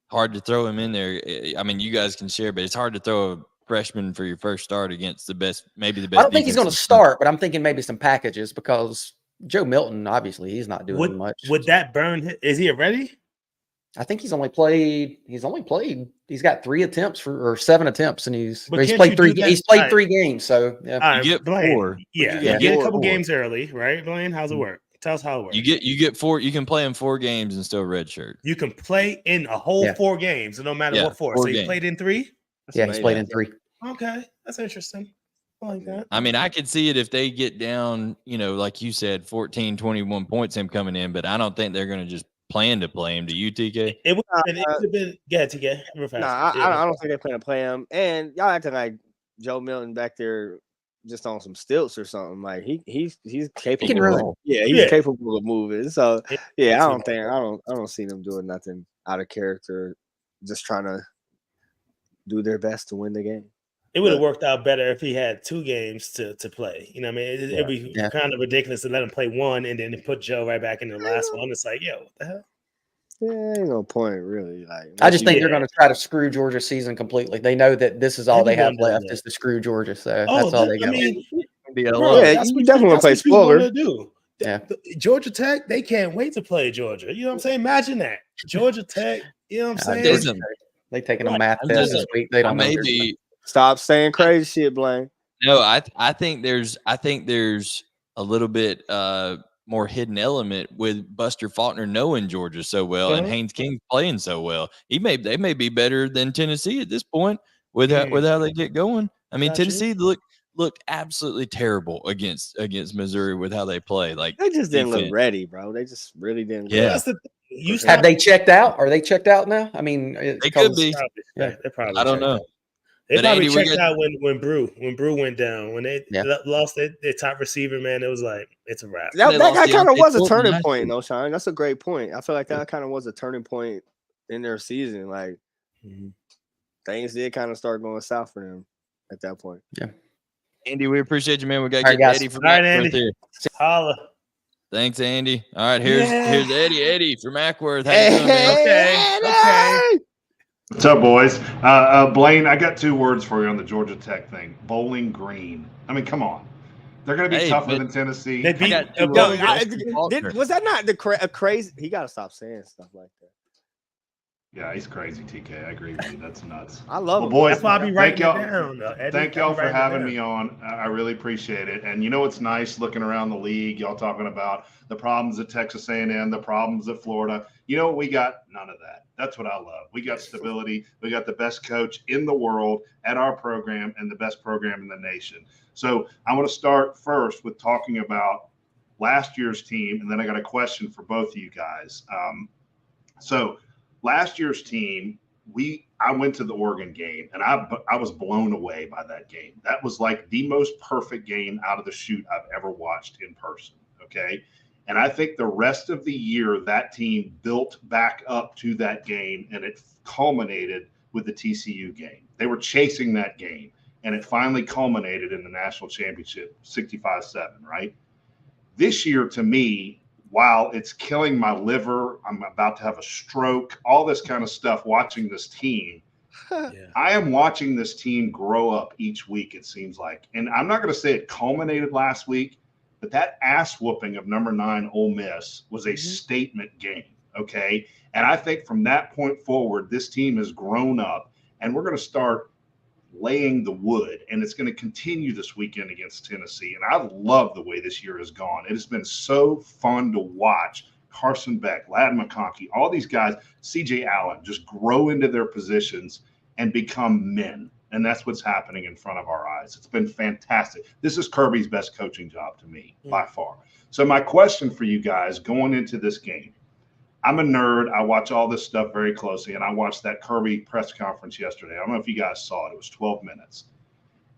A: Hard to throw him in there. I mean, you guys can share, but it's hard to throw a freshman for your first start against maybe the best.
D: I don't think he's going to start, but I'm thinking maybe some packages because Joe Milton, obviously, he's not doing much.
C: Would that burn? Is he ready?
D: I think he's got 3 attempts or 7 attempts, and he's played 3. He's played 3 games, so yeah.
A: You get
C: Blayne,
A: 4.
C: Yeah, you get a couple games early, right, Blayne? How's it work? Tell us how it works.
A: You get 4. You can play in 4 games and still redshirt.
C: You can play in a whole 4 games, no matter what 4. So you played in 3.
D: He's played in 3.
C: Okay, that's interesting. I like that.
A: I mean, I could see it if they get down, like you said, 14, 21 points him coming in, but I don't think they're going to just plan to play him. Do you, TK?
C: It would have been TK.
B: I don't think they plan to play him. And y'all acting like Joe Milton back there just on some stilts or something. Like he's capable.
D: He can run.
B: He's capable of moving. So I don't see them doing nothing out of character, just trying to do their best to win the game.
C: It would have worked out better if he had 2 games to play. You know what I mean? It'd be kind of ridiculous to let him play 1 and then put Joe right back in the last one. It's like, what the hell?
B: Yeah, ain't no point really. Like,
D: I just think they're going to try to screw Georgia's season completely. They know that this is all they have left is to screw Georgia. So that's all they got.
B: You definitely want to play spoiler.
C: Georgia Tech, they can't wait to play Georgia. You know what I'm saying? Imagine that. Georgia Tech, you know what I'm saying?
D: They taking a math test this week. They don't know.
B: Stop saying crazy shit, Blayne.
A: No, I think there's a little bit more hidden element with Buster Faulkner knowing Georgia so well and Haynes King playing so well. They may be better than Tennessee at this point with how they get going. I mean, Tennessee looked absolutely terrible against Missouri with how they play. Like
B: they just didn't look ready, bro. They just really didn't.
A: Yeah.
D: Have they checked out? Are they checked out now? I mean,
A: they could be.
C: They probably.
A: I don't know.
C: They probably checked out when Brew went down. When they lost their top receiver, man, it was like it's a wrap.
B: That kind of was a turning point, Knowshon. That's a great point. I feel like that kind of was a turning point in their season. Like things did kind of start going south for them at that point.
A: Yeah. Andy, we appreciate you, man. We got to get Eddie from Ackworth here.
C: Holla.
A: Thanks, Andy. All right, here's Eddie. Eddie from Ackworth. How
B: you
A: doing, man?
C: Okay.
E: What's up, boys? Blayne, I got 2 words for you on the Georgia Tech thing. Bowling Green. I mean, come on. They're going to be tougher than Tennessee.
C: They beat.
B: Was that not the crazy? He got to stop saying stuff like that.
E: Yeah, he's crazy, TK. I agree with you. That's nuts.
B: I love him.
E: Boys,
C: that's why I be writing down.
E: Thank y'all for having me on. I really appreciate it. And you know what's nice looking around the league, y'all talking about the problems at Texas A&M, the problems at Florida. You know what we got? None of that. That's what I love. We got stability. We got the best coach in the world at our program and the best program in the nation. So I want to start first with talking about last year's team, and then I got a question for both of you guys. So last year's team I went to the Oregon game, and I was blown away by that game. That was like the most perfect game out of the chute I've ever watched in person. Okay. And I think the rest of the year, that team built back up to that game, and it culminated with the TCU game. They were chasing that game, and it finally culminated in the national championship, 65-7, right? This year, to me, while it's killing my liver, I'm about to have a stroke, all this kind of stuff, watching this team, I am watching this team grow up each week, it seems like. And I'm not going to say it culminated last week, but that ass whooping of number 9 Ole Miss was a statement game, okay? And I think from that point forward, this team has grown up, and we're going to start laying the wood, and it's going to continue this weekend against Tennessee. And I love the way this year has gone. It has been so fun to watch Carson Beck, Ladd McConkey, all these guys, C.J. Allen, just grow into their positions and become men. And that's what's happening in front of our eyes. It's been fantastic. This is Kirby's best coaching job to me, by far. So my question for you guys going into this game, I'm a nerd. I watch all this stuff very closely, and I watched that Kirby press conference yesterday. I don't know if you guys saw it. It was 12 minutes.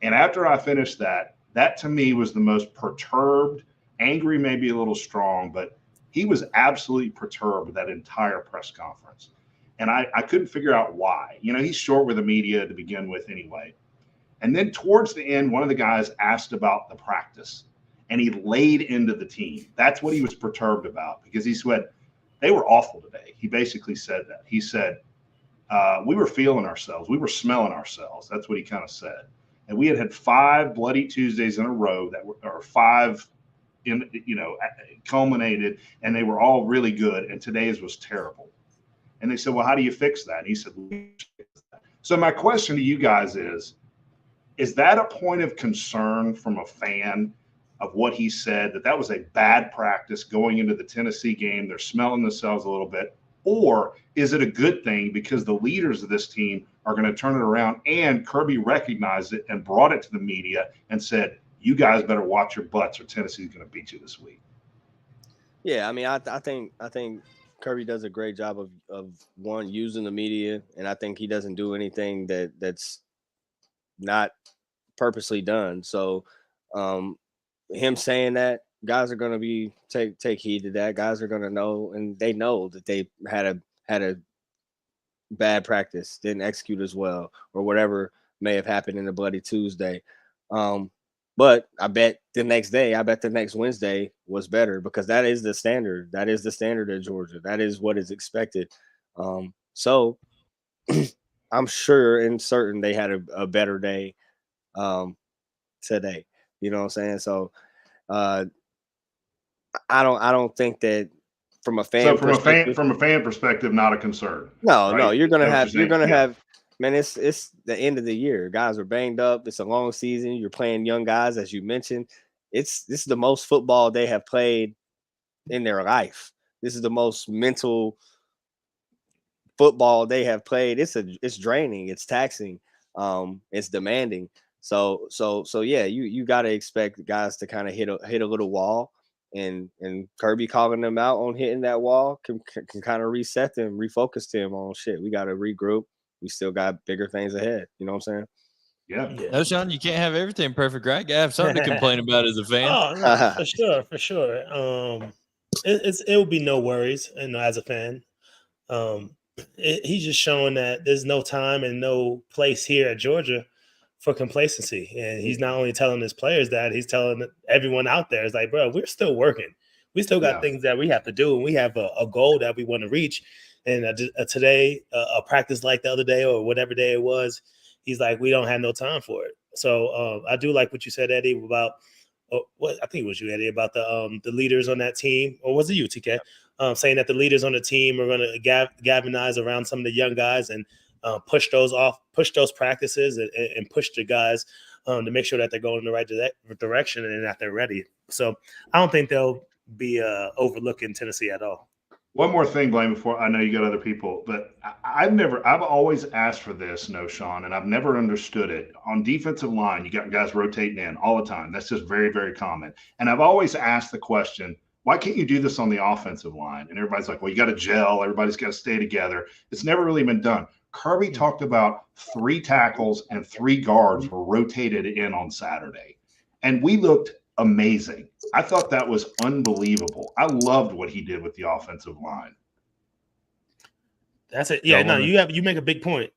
E: And after I finished that to me was the most perturbed, angry, maybe a little strong, but he was absolutely perturbed with that entire press conference. And I couldn't figure out why. You know, he's short with the media to begin with anyway. And then towards the end, one of the guys asked about the practice, and he laid into the team. That's what he was perturbed about, because he said, they were awful today. He basically said that. He said, we were feeling ourselves. We were smelling ourselves. That's what he kind of said. And we had 5 bloody Tuesdays in a row that were, or 5, culminated, and they were all really good. And today's was terrible. And they said, well, how do you fix that? And he said, so my question to you guys is that a point of concern from a fan of what he said, that was a bad practice going into the Tennessee game? They're smelling themselves a little bit. Or is it a good thing because the leaders of this team are going to turn it around, and Kirby recognized it and brought it to the media and said, you guys better watch your butts or Tennessee's going to beat you this week?
B: Yeah, I mean, I think Kirby does a great job of one, using the media, and I think he doesn't do anything that's not purposely done. So him saying that, guys are going to take heed to that. Guys are going to know, and they know that they had a bad practice, didn't execute as well, or whatever may have happened in the bloody Tuesday. But I bet the next Wednesday was better, because that is the standard. That is the standard at Georgia. That is what is expected. So I'm sure and certain they had a better day today. You know what I'm saying? So I don't think that from a fan.
E: So from a fan perspective, not a concern.
B: No,
E: right?
B: No, you're gonna have. Man, it's the end of the year. Guys are banged up. It's a long season. You're playing young guys, as you mentioned. This is the most football they have played in their life. This is the most mental football they have played. It's draining. It's taxing. It's demanding. So yeah, you got to expect guys to kind of hit a little wall, and Kirby calling them out on hitting that wall can kind of reset them, refocus them on shit. We got to regroup. We still got bigger things ahead. You know what I'm saying?
E: Yeah.
A: Knowshon, you can't have everything perfect, right? You gotta have something to complain about as a fan.
C: Oh, no, for sure. It will be no worries, as a fan. He's just showing that there's no time and no place here at Georgia for complacency. And he's not only telling his players that, he's telling everyone out there, it's like, bro, we're still working. We still got things that we have to do, and we have a goal that we want to reach. And today, a practice like the other day or whatever day it was, he's like, we don't have no time for it. So I do like what you said, Eddie, about what I think it was you, Eddie, about the leaders on that team, or was it you, TK? Saying that the leaders on the team are going to galvanize around some of the young guys and push those practices and push the guys to make sure that they're going in the right direction and that they're ready. So I don't think they'll be overlooking Tennessee at all.
E: One more thing, Blayne, before I know you got other people, but I've always asked for this, Knowshon, and I've never understood it. On defensive line, you got guys rotating in all the time. That's just very, very common. And I've always asked the question, why can't you do this on the offensive line? And everybody's like, well, you got to gel. Everybody's got to stay together. It's never really been done. Kirby talked about 3 tackles and 3 guards were rotated in on Saturday, and we looked amazing. I thought that was unbelievable. I loved what he did with the offensive line.
C: That's it. Yeah, no, you make a big point.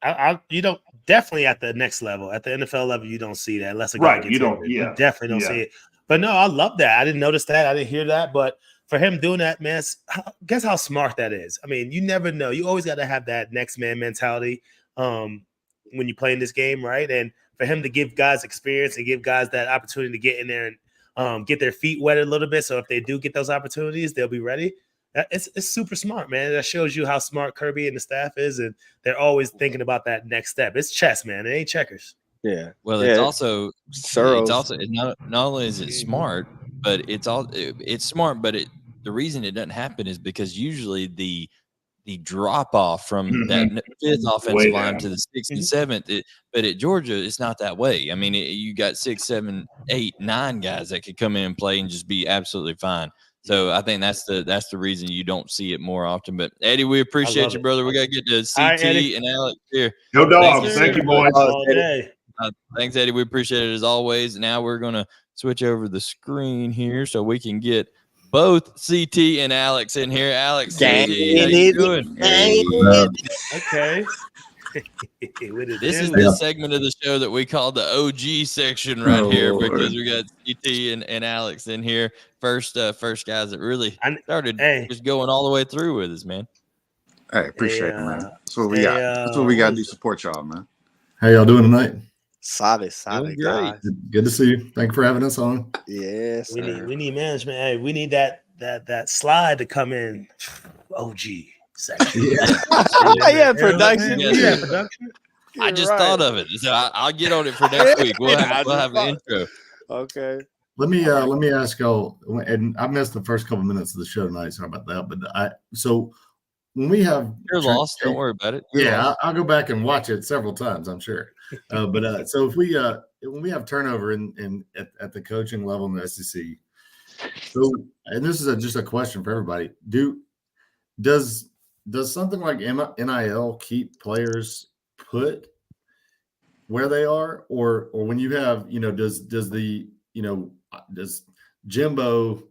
C: You don't definitely at the next level, at the NFL level, you don't see that unless a guy gets injured. You definitely don't see it. But no, I love that. I didn't notice that. I didn't hear that. But for him doing that, man, guess how smart that is. I mean, you never know. You always got to have that next man mentality when you play in this game, right? And for him to give guys experience and give guys that opportunity to get in there and get their feet wet a little bit, so if they do get those opportunities, they'll be ready. It's super smart, man. That shows you how smart Kirby and the staff is, and they're always thinking about that next step. It's chess, man. It ain't checkers.
B: Yeah.
A: Well,
B: yeah.
A: it's also not only is it smart, but it's smart. But the reason it doesn't happen is because usually the drop off from that 5th offensive line to the 6th and 7th. But at Georgia, it's not that way. I mean, you got 6, 7, 8, 9 guys that could come in and play and just be absolutely fine. So I think that's the reason you don't see it more often. But Eddie, we appreciate you, brother. We got to get to CT and Alex here.
E: Go Dogs! Thank you, boys.
C: All day.
A: Thanks, Eddie. We appreciate it as always. Now we're gonna switch over the screen here so we can get both CT and Alex in here. Alex, CT, how you doing?
C: Okay.
A: This is the segment of the show that we call the OG section right here because we got CT and Alex in here. First guys that really started just going all the way through with us, man.
F: Hey, appreciate it, man. That's what we got. That's what we got to do. Support y'all, man.
G: How y'all doing tonight?
B: Solid, guys.
G: Good to see you. Thank you for having us on.
B: Yes,
C: we need management. Hey, we need that slide to come in. OG section.
B: Yeah, production.
C: Yeah, production.
A: I just thought of it, so I'll get on it for next week. We'll have an intro.
B: Okay.
G: Let me ask y'all, and I missed the first couple minutes of the show tonight. Sorry about that. But so when we have
A: you're lost, don't worry about it.
G: I'll go back and watch it several times, I'm sure. So if when we have turnover at the coaching level in the SEC, so and this is just a question for everybody, does something like NIL keep players put where they are, or when you have does Jimbo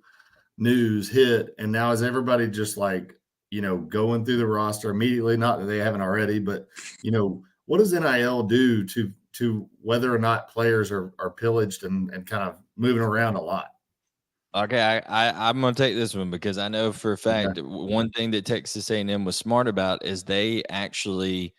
G: news hit and now is everybody just like going through the roster immediately? Not that they haven't already, but what does NIL do to whether or not players are pillaged and kind of moving around a lot?
A: Okay, I'm going to take this one because I know for a fact one thing that Texas A&M was smart about is they actually,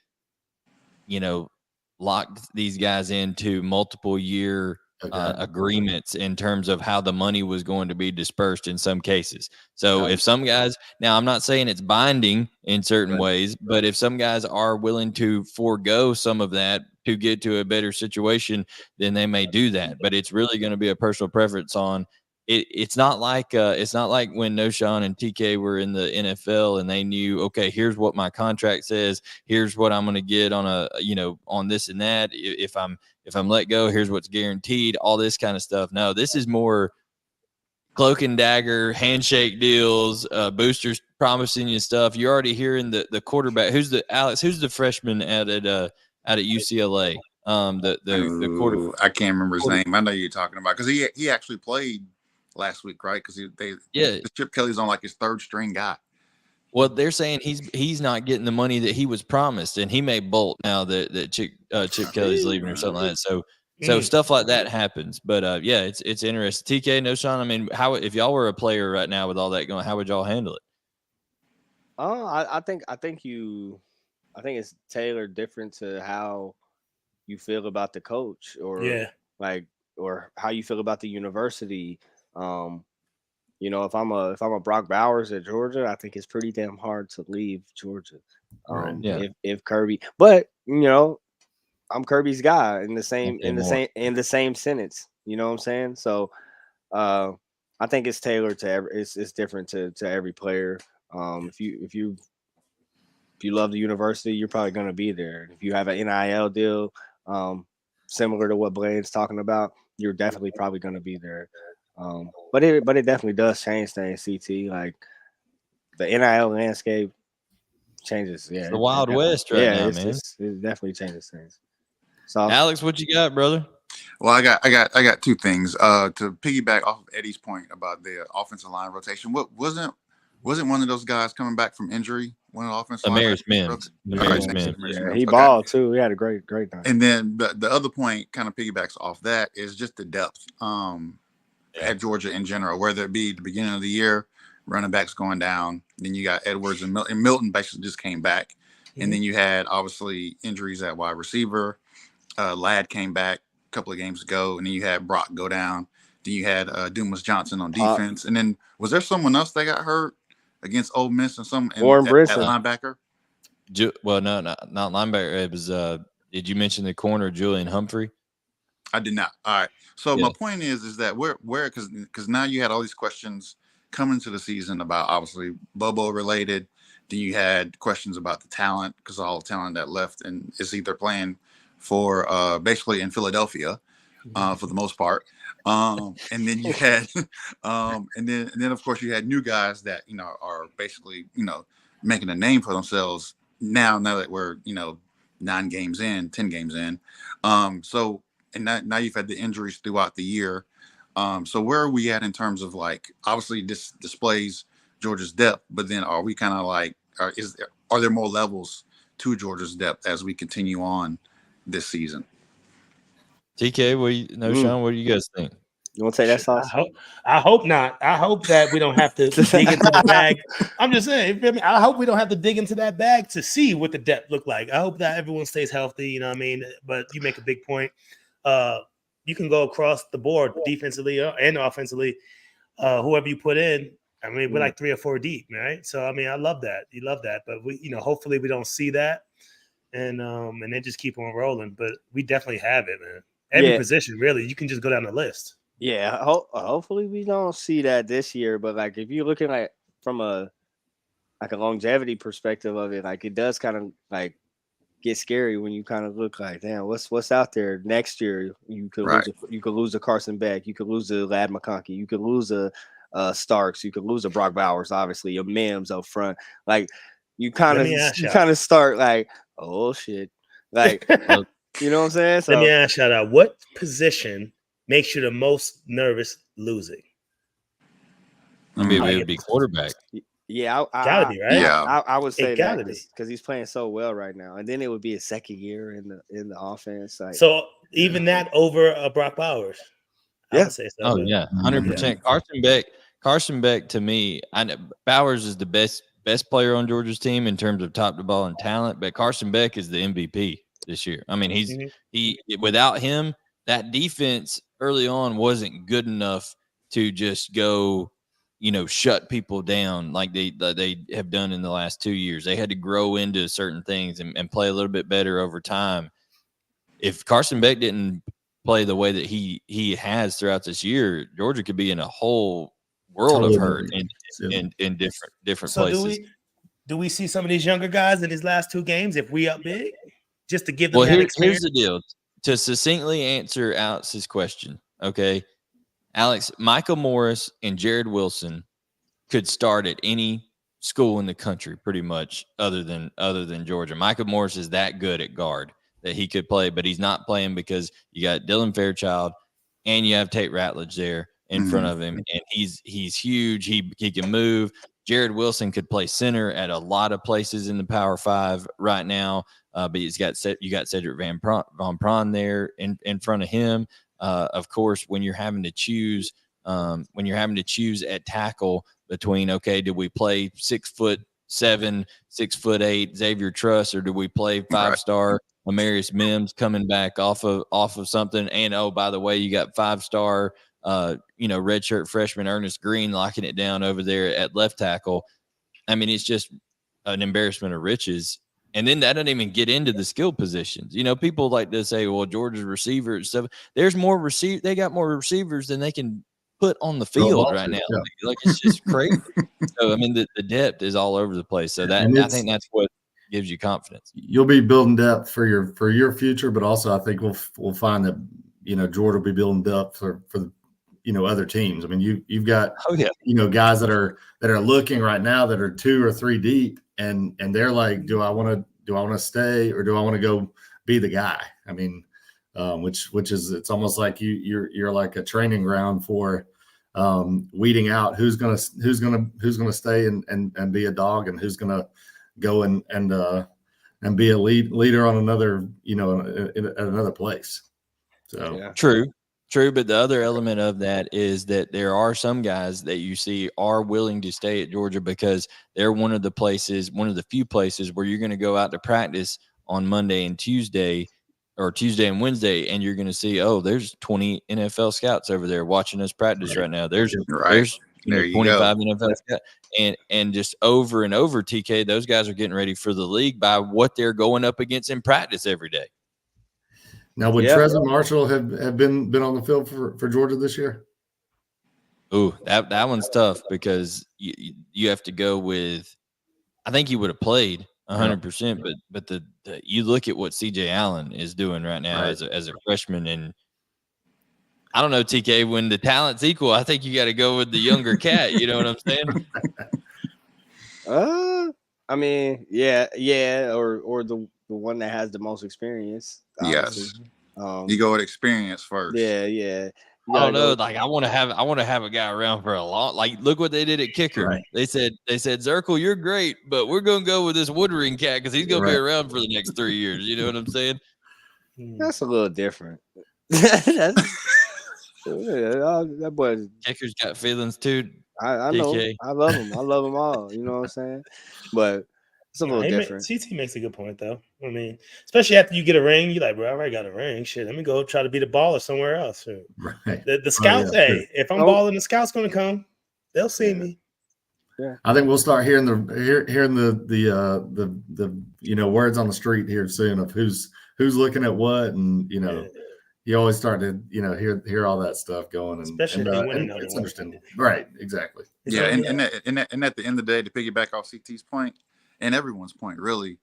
A: locked these guys into multiple year agreements in terms of how the money was going to be dispersed in some cases. So if some guys, now I'm not saying it's binding in certain ways, but if some guys are willing to forego some of that to get to a better situation, then they may do that. But it's really going to be a personal preference on it. It's not like when Knowshon and TK were in the NFL and they knew, okay, here's what my contract says, here's what I'm going to get on on this and that. If I'm let go, here's what's guaranteed, all this kind of stuff. No, this is more cloak and dagger, handshake deals, boosters promising you stuff. You're already hearing the quarterback. Who's the freshman out at UCLA? The quarterback.
F: I can't remember his name. I know you're talking about because he actually played last week, right? Because Chip Kelly's on like his 3rd string guy.
A: Well, they're saying he's not getting the money that he was promised, and he may bolt now that Chip Kelly's leaving or something like that. So stuff like that happens. But it's interesting. TK, Knowshon, I mean, how if y'all were a player right now with all that going, how would y'all handle it?
B: I think it's tailored different to how you feel about the coach or how you feel about the university. If I'm a Brock Bowers at Georgia, I think it's pretty damn hard to leave Georgia. If Kirby, but I'm Kirby's guy in the same sentence. You know what I'm saying? So I think it's tailored to it's different to every player. If you love the university, you're probably going to be there. If you have an NIL deal, similar to what Blayne's talking about, you're definitely probably going to be there. But it definitely does change things, CT. Like the NIL landscape changes. Yeah,
A: It's the Wild West right now, man.
B: It definitely changes things. So,
A: Alex, what you got, brother?
F: Well, I got two things. To piggyback off of Eddie's point about the offensive line rotation. What wasn't one of those guys coming back from injury? One of the offensive
A: Amarius Mims.
B: Yeah, he balled too. He had a great night.
F: And then the other point kind of piggybacks off that is just the depth at Georgia in general, whether it be the beginning of the year, running backs going down, then you got Edwards and Milton basically just came back. And then you had obviously injuries at wide receiver. Ladd came back a couple of games ago, and then you had Brock go down. Then you had Dumas Johnson on defense. And then was there someone else that got hurt against Ole Miss and
B: Warren Brinson
F: at linebacker?
A: Well, no, not linebacker. It was did you mention the corner, Julian Humphrey?
F: I did not. All right. So my point is that where because now you had all these questions coming to the season about obviously Bobo related. Then you had questions about the talent because all the talent that left and is either playing for basically in Philadelphia for the most part. And then you had and then of course you had new guys that are basically making a name for themselves now that we're 9 games in, 10 games in. So and now you've had the injuries throughout the year. So where are we at in terms of like obviously this displays Georgia's depth, but then are we kind of like are there more levels to Georgia's depth as we continue on this season?
A: TK, Knowshon, what do you guys think?
B: You want to take that sauce?
C: I hope not. I hope that we don't have to dig into the bag. I'm just saying. I hope we don't have to dig into that bag to see what the depth look like. I hope that everyone stays healthy. You know what I mean? But you make a big point. You can go across the board defensively and offensively. Whoever you put in, I mean, we're like 3 or 4 deep, right? So I mean, I love that. You love that, but we, hopefully we don't see that, and then just keep on rolling. But we definitely have it, man. Every position, really. You can just go down the list.
B: Yeah, hopefully we don't see that this year. But like, if you're looking like from a longevity perspective of it, like it does kind of like get scary when you kind of look like, damn, what's out there next year? You could lose a Carson Beck, you could lose a Ladd McConkey, you could lose a Starks, you could lose a Brock Bowers, obviously your Mims up front. Like you kind of start like, oh shit, like you know what I'm saying? So
C: let me ask you that: what position makes you the most nervous losing?
A: I mean, it would be quarterback.
B: Yeah,
C: gotta be right.
F: Yeah,
B: I would say that because he's playing so well right now, and then it would be a second year in the offense. Like,
C: so even that over Brock Bowers. I would say so.
A: Oh yeah, 100%. Carson Beck to me, Bowers is the best player on Georgia's team in terms of top to ball and talent, but Carson Beck is the MVP this year. I mean, he without him, that defense early on wasn't good enough to just go, shut people down like they have done in the last 2 years. They had to grow into certain things and play a little bit better over time. If Carson Beck didn't play the way that he has throughout this year, Georgia could be in a whole world of hurt in different places.
C: Do we see some of these younger guys in these last 2 games if we up big? Just to give them
A: here's the deal. To succinctly answer Alex's question, okay, Alex, Michael Morris and Jared Wilson could start at any school in the country pretty much other than Georgia. Michael Morris is that good at guard that he could play, but he's not playing because you got Dylan Fairchild and you have Tate Ratledge there in front of him, and he's huge. He can move. Jared Wilson could play center at a lot of places in the Power 5 right now, but you got Cedric Van Pran there in front of him. Of course, when you're having to choose at tackle between, okay, do we play 6'7", 6'8" Xavier Truss, or do we play 5-star Amarius Mims coming back off of something? And oh, by the way, you got 5-star redshirt freshman Ernest Green locking it down over there at left tackle. I mean, it's just an embarrassment of riches. And then that doesn't even get into the skill positions. People like to say, well, Georgia's receiver and stuff. There's more they got more receivers than they can put on the field right now. Yeah. Like it's just crazy. So I mean, the depth is all over the place. So I think that's what gives you confidence.
G: You'll be building depth for your future, but also I think we'll find that Georgia will be building depth for other teams. I mean, you've got guys that are looking right now that are 2 or 3 deep, and they're like, do I want to stay or do I want to go be the guy? I mean, which is, it's almost like you're like a training ground for weeding out who's gonna stay and be a dog, and who's gonna go and be a leader on another, at another place. So
A: True, but the other element of that is that there are some guys that you see are willing to stay at Georgia because they're one of the few places where you're going to go out to practice on Monday and Tuesday, or Tuesday and Wednesday, and you're going to see, there's 20 NFL scouts over there watching us practice right now. There's 25 NFL scouts, and just over and over, TK, those guys are getting ready for the league by what they're going up against in practice every day.
G: Now, would Trezor Marshall have been on the field for Georgia this year?
A: Ooh, that one's tough because you have to go with. I think he would have played 100%, but the you look at what CJ Allen is doing right now as a freshman, and I don't know, TK. When the talent's equal, I think you got to go with the younger cat. You know what I'm saying?
B: I mean, or the one that has the most experience. Obviously.
F: Yes. You go with experience first.
B: Yeah.
A: I don't know. Like I want to have a guy around for a long. Like look what they did at kicker.
G: Right.
A: They said Zirkle, you're great, but we're gonna go with this Woodring cat because he's gonna be around for the next 3 years. You know what I'm saying?
B: That's a little different. That boy
A: Kicker's got feelings too.
B: I know. I love him. I love them all. You know what I'm saying? But it's a little different.
C: CT makes a good point, though. I mean, especially after you get a ring, you're like, bro, I already got a ring. Shit, let me go try to be the baller somewhere else.
G: Right.
C: The scouts, if I'm balling, the scouts gonna come. They'll see me.
G: Yeah. I think we'll start hearing the words on the street here soon of who's looking at what, and you always start to hear all that stuff going, and
C: especially
G: and it's interesting, right? Exactly.
F: Yeah, and at the end of the day, to piggyback off CT's point and everyone's point, really,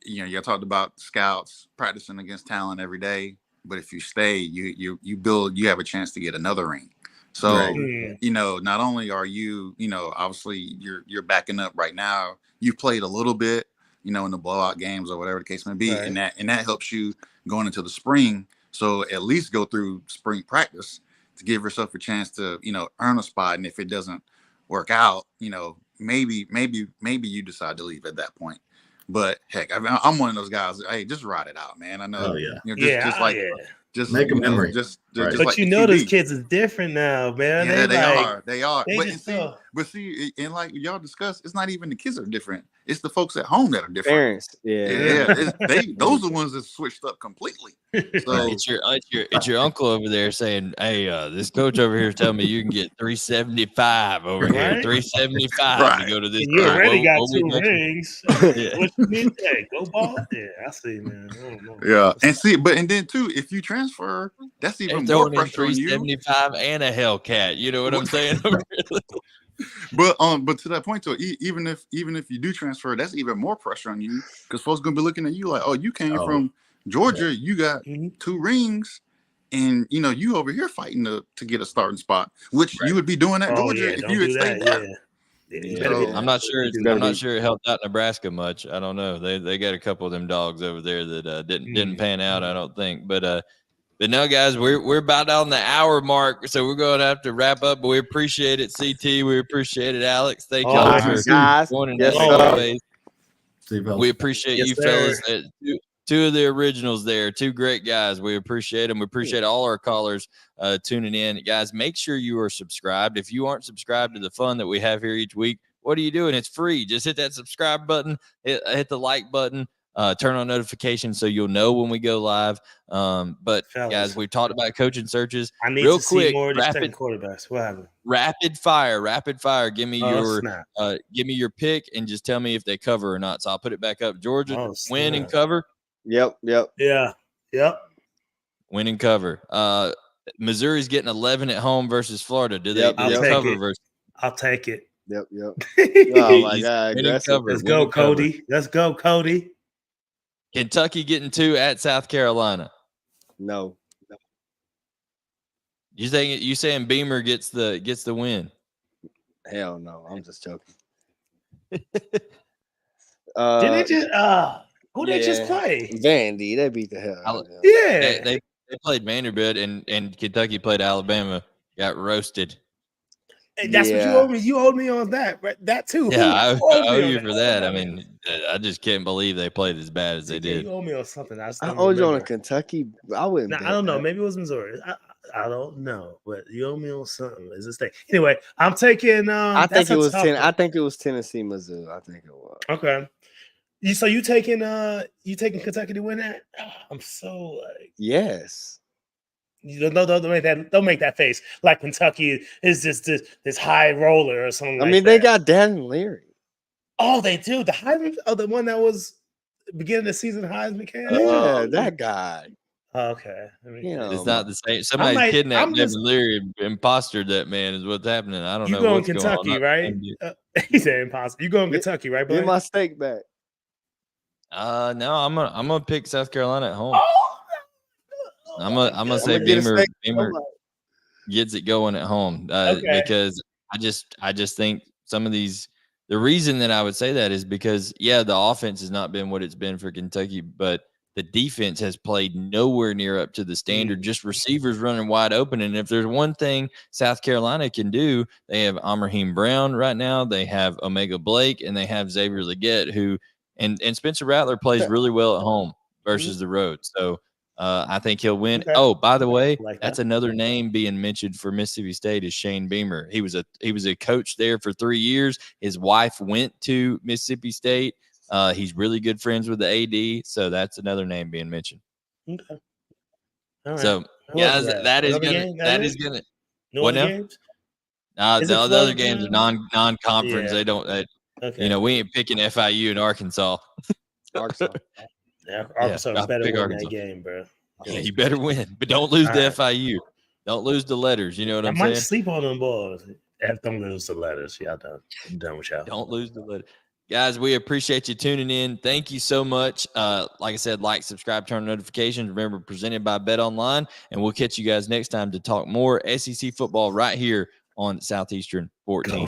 F: y'all talked about scouts practicing against talent every day, but if you stay, you have a chance to get another ring. So not only are you obviously you're backing up right now, you played a little bit in the blowout games or whatever the case may be, and that helps you going into the spring. So at least go through spring practice to give yourself a chance to, earn a spot. And if it doesn't work out, maybe you decide to leave at that point. But heck, I'm one of those guys. Hey, just ride it out, man. I know. Just
G: make a memory.
F: Just
C: but
F: like
C: those kids is different now, man.
F: Yeah, they are. But see, and like y'all discussed, it's not even the kids that are different. It's the folks at home that are different.
B: Parents,
F: those are the ones that switched up completely. So
A: it's your uncle over there saying, "Hey, this coach over here is telling me you can get 375 over here, 375 to go to this."
C: You already got 2 rings. What you need? Hey, go ball. Yeah, I see, man.
F: Yeah, and then too, if you transfer, that's even more pressure on you.
A: 375 and a Hellcat. You know what I'm saying?
F: But to that point, though, even if you do transfer, that's even more pressure on you because folks gonna be looking at you like, oh, you came from Georgia, you got 2 rings, and you over here fighting to get a starting spot, which you would be doing at Georgia if you had stayed there.
A: So, I'm not sure it helped out Nebraska much. I don't know. They got a couple of them dogs over there that didn't pan out. I don't think, but no, guys, we're about on the hour mark, so we're going to have to wrap up. But we appreciate it, CT. We appreciate it, Alex. Thank y'all for joining us. We appreciate you fellas. Two of the originals there, 2 great guys. We appreciate them. We appreciate all our callers tuning in. Guys, make sure you are subscribed. If you aren't subscribed to the fun that we have here each week, what are you doing? It's free. Just hit that subscribe button, hit the like button, turn on notifications so you'll know when we go live. But fellas, guys, we've talked about coaching searches.
C: I need to see more of these second quarterbacks. What happened?
A: Rapid fire. Give me your pick and just tell me if they cover or not. So I'll put it back up. Georgia win and cover.
B: Yep.
C: Yeah. Yep.
A: Win and cover. Missouri's getting 11 at home versus Florida. Do they cover versus?
C: I'll take it.
B: Yep. Oh my God.
C: Let's go, Cody. Let's go, Cody.
A: Kentucky getting 2 at South Carolina.
B: No.
A: You saying Beamer gets the win?
B: Hell no, I'm just joking.
C: Didn't they just who they just play?
B: Vandy. They beat the hell out of them.
C: Yeah.
A: They played Vanderbilt and Kentucky played Alabama. Got roasted.
C: Hey, that's what you owed me. You owed me on that, right? That too.
A: Yeah, I owe you for that. I
C: mean,
A: mean, I just can't believe they played as bad as they did.
C: You owe me on something. I
B: owed you on a Kentucky. I wouldn't.
C: Nah, I don't know. Maybe it was Missouri. I don't know, but you owe me on something. Is this thing anyway? I'm taking.
B: I think it was I think it was Tennessee, Mizzou. I think it was.
C: Okay. So you taking Kentucky to win that? I'm so like
B: yes.
C: You don't make that face like Kentucky is just this high roller or something.
B: I mean, they got Dan Leary.
C: Oh, they do. The Heisman, the one that was beginning of the season Heisman candidate.
B: Yeah, that guy.
C: Okay,
A: it's not the same. Somebody kidnapped Devin Leary and impostered that man. Is what's happening. I don't know.
C: You going Kentucky, right? He said imposter. You going Kentucky, right?
B: Get my steak back.
A: No, I'm gonna pick South Carolina at home. I'm gonna say Beamer gets it going at home because I just think some of these. The reason that I would say that is because the offense has not been what it's been for Kentucky, but the defense has played nowhere near up to the standard. Just receivers running wide open, and if there's one thing South Carolina can do, they have Raheem Brown right now, they have Omega Blake, and they have Xavier Legette, who and Spencer Rattler plays really well at home versus the road. So. I think he'll win. Okay. Oh, by the way, that's another name being mentioned for Mississippi State is Shane Beamer. He was a coach there for 3 years. His wife went to Mississippi State. He's really good friends with the AD, so that's another name being mentioned.
C: Okay. All right.
A: So guys, that is gonna. What now? The other games are non-conference. They don't. We ain't picking FIU and Arkansas.
B: Arkansas.
C: Yeah, Arkansas better win that game, bro.
A: Yeah, you better win, but don't lose to FIU. Don't lose the letters. You know what I'm saying?
C: I might sleep on them boys. Don't lose the letters. Y'all done. I'm done with y'all.
A: Don't lose the letters. Guys, we appreciate you tuning in. Thank you so much. Like I said, subscribe, turn on notifications. Remember, presented by Bet Online, and we'll catch you guys next time to talk more SEC football right here on Southeastern 14.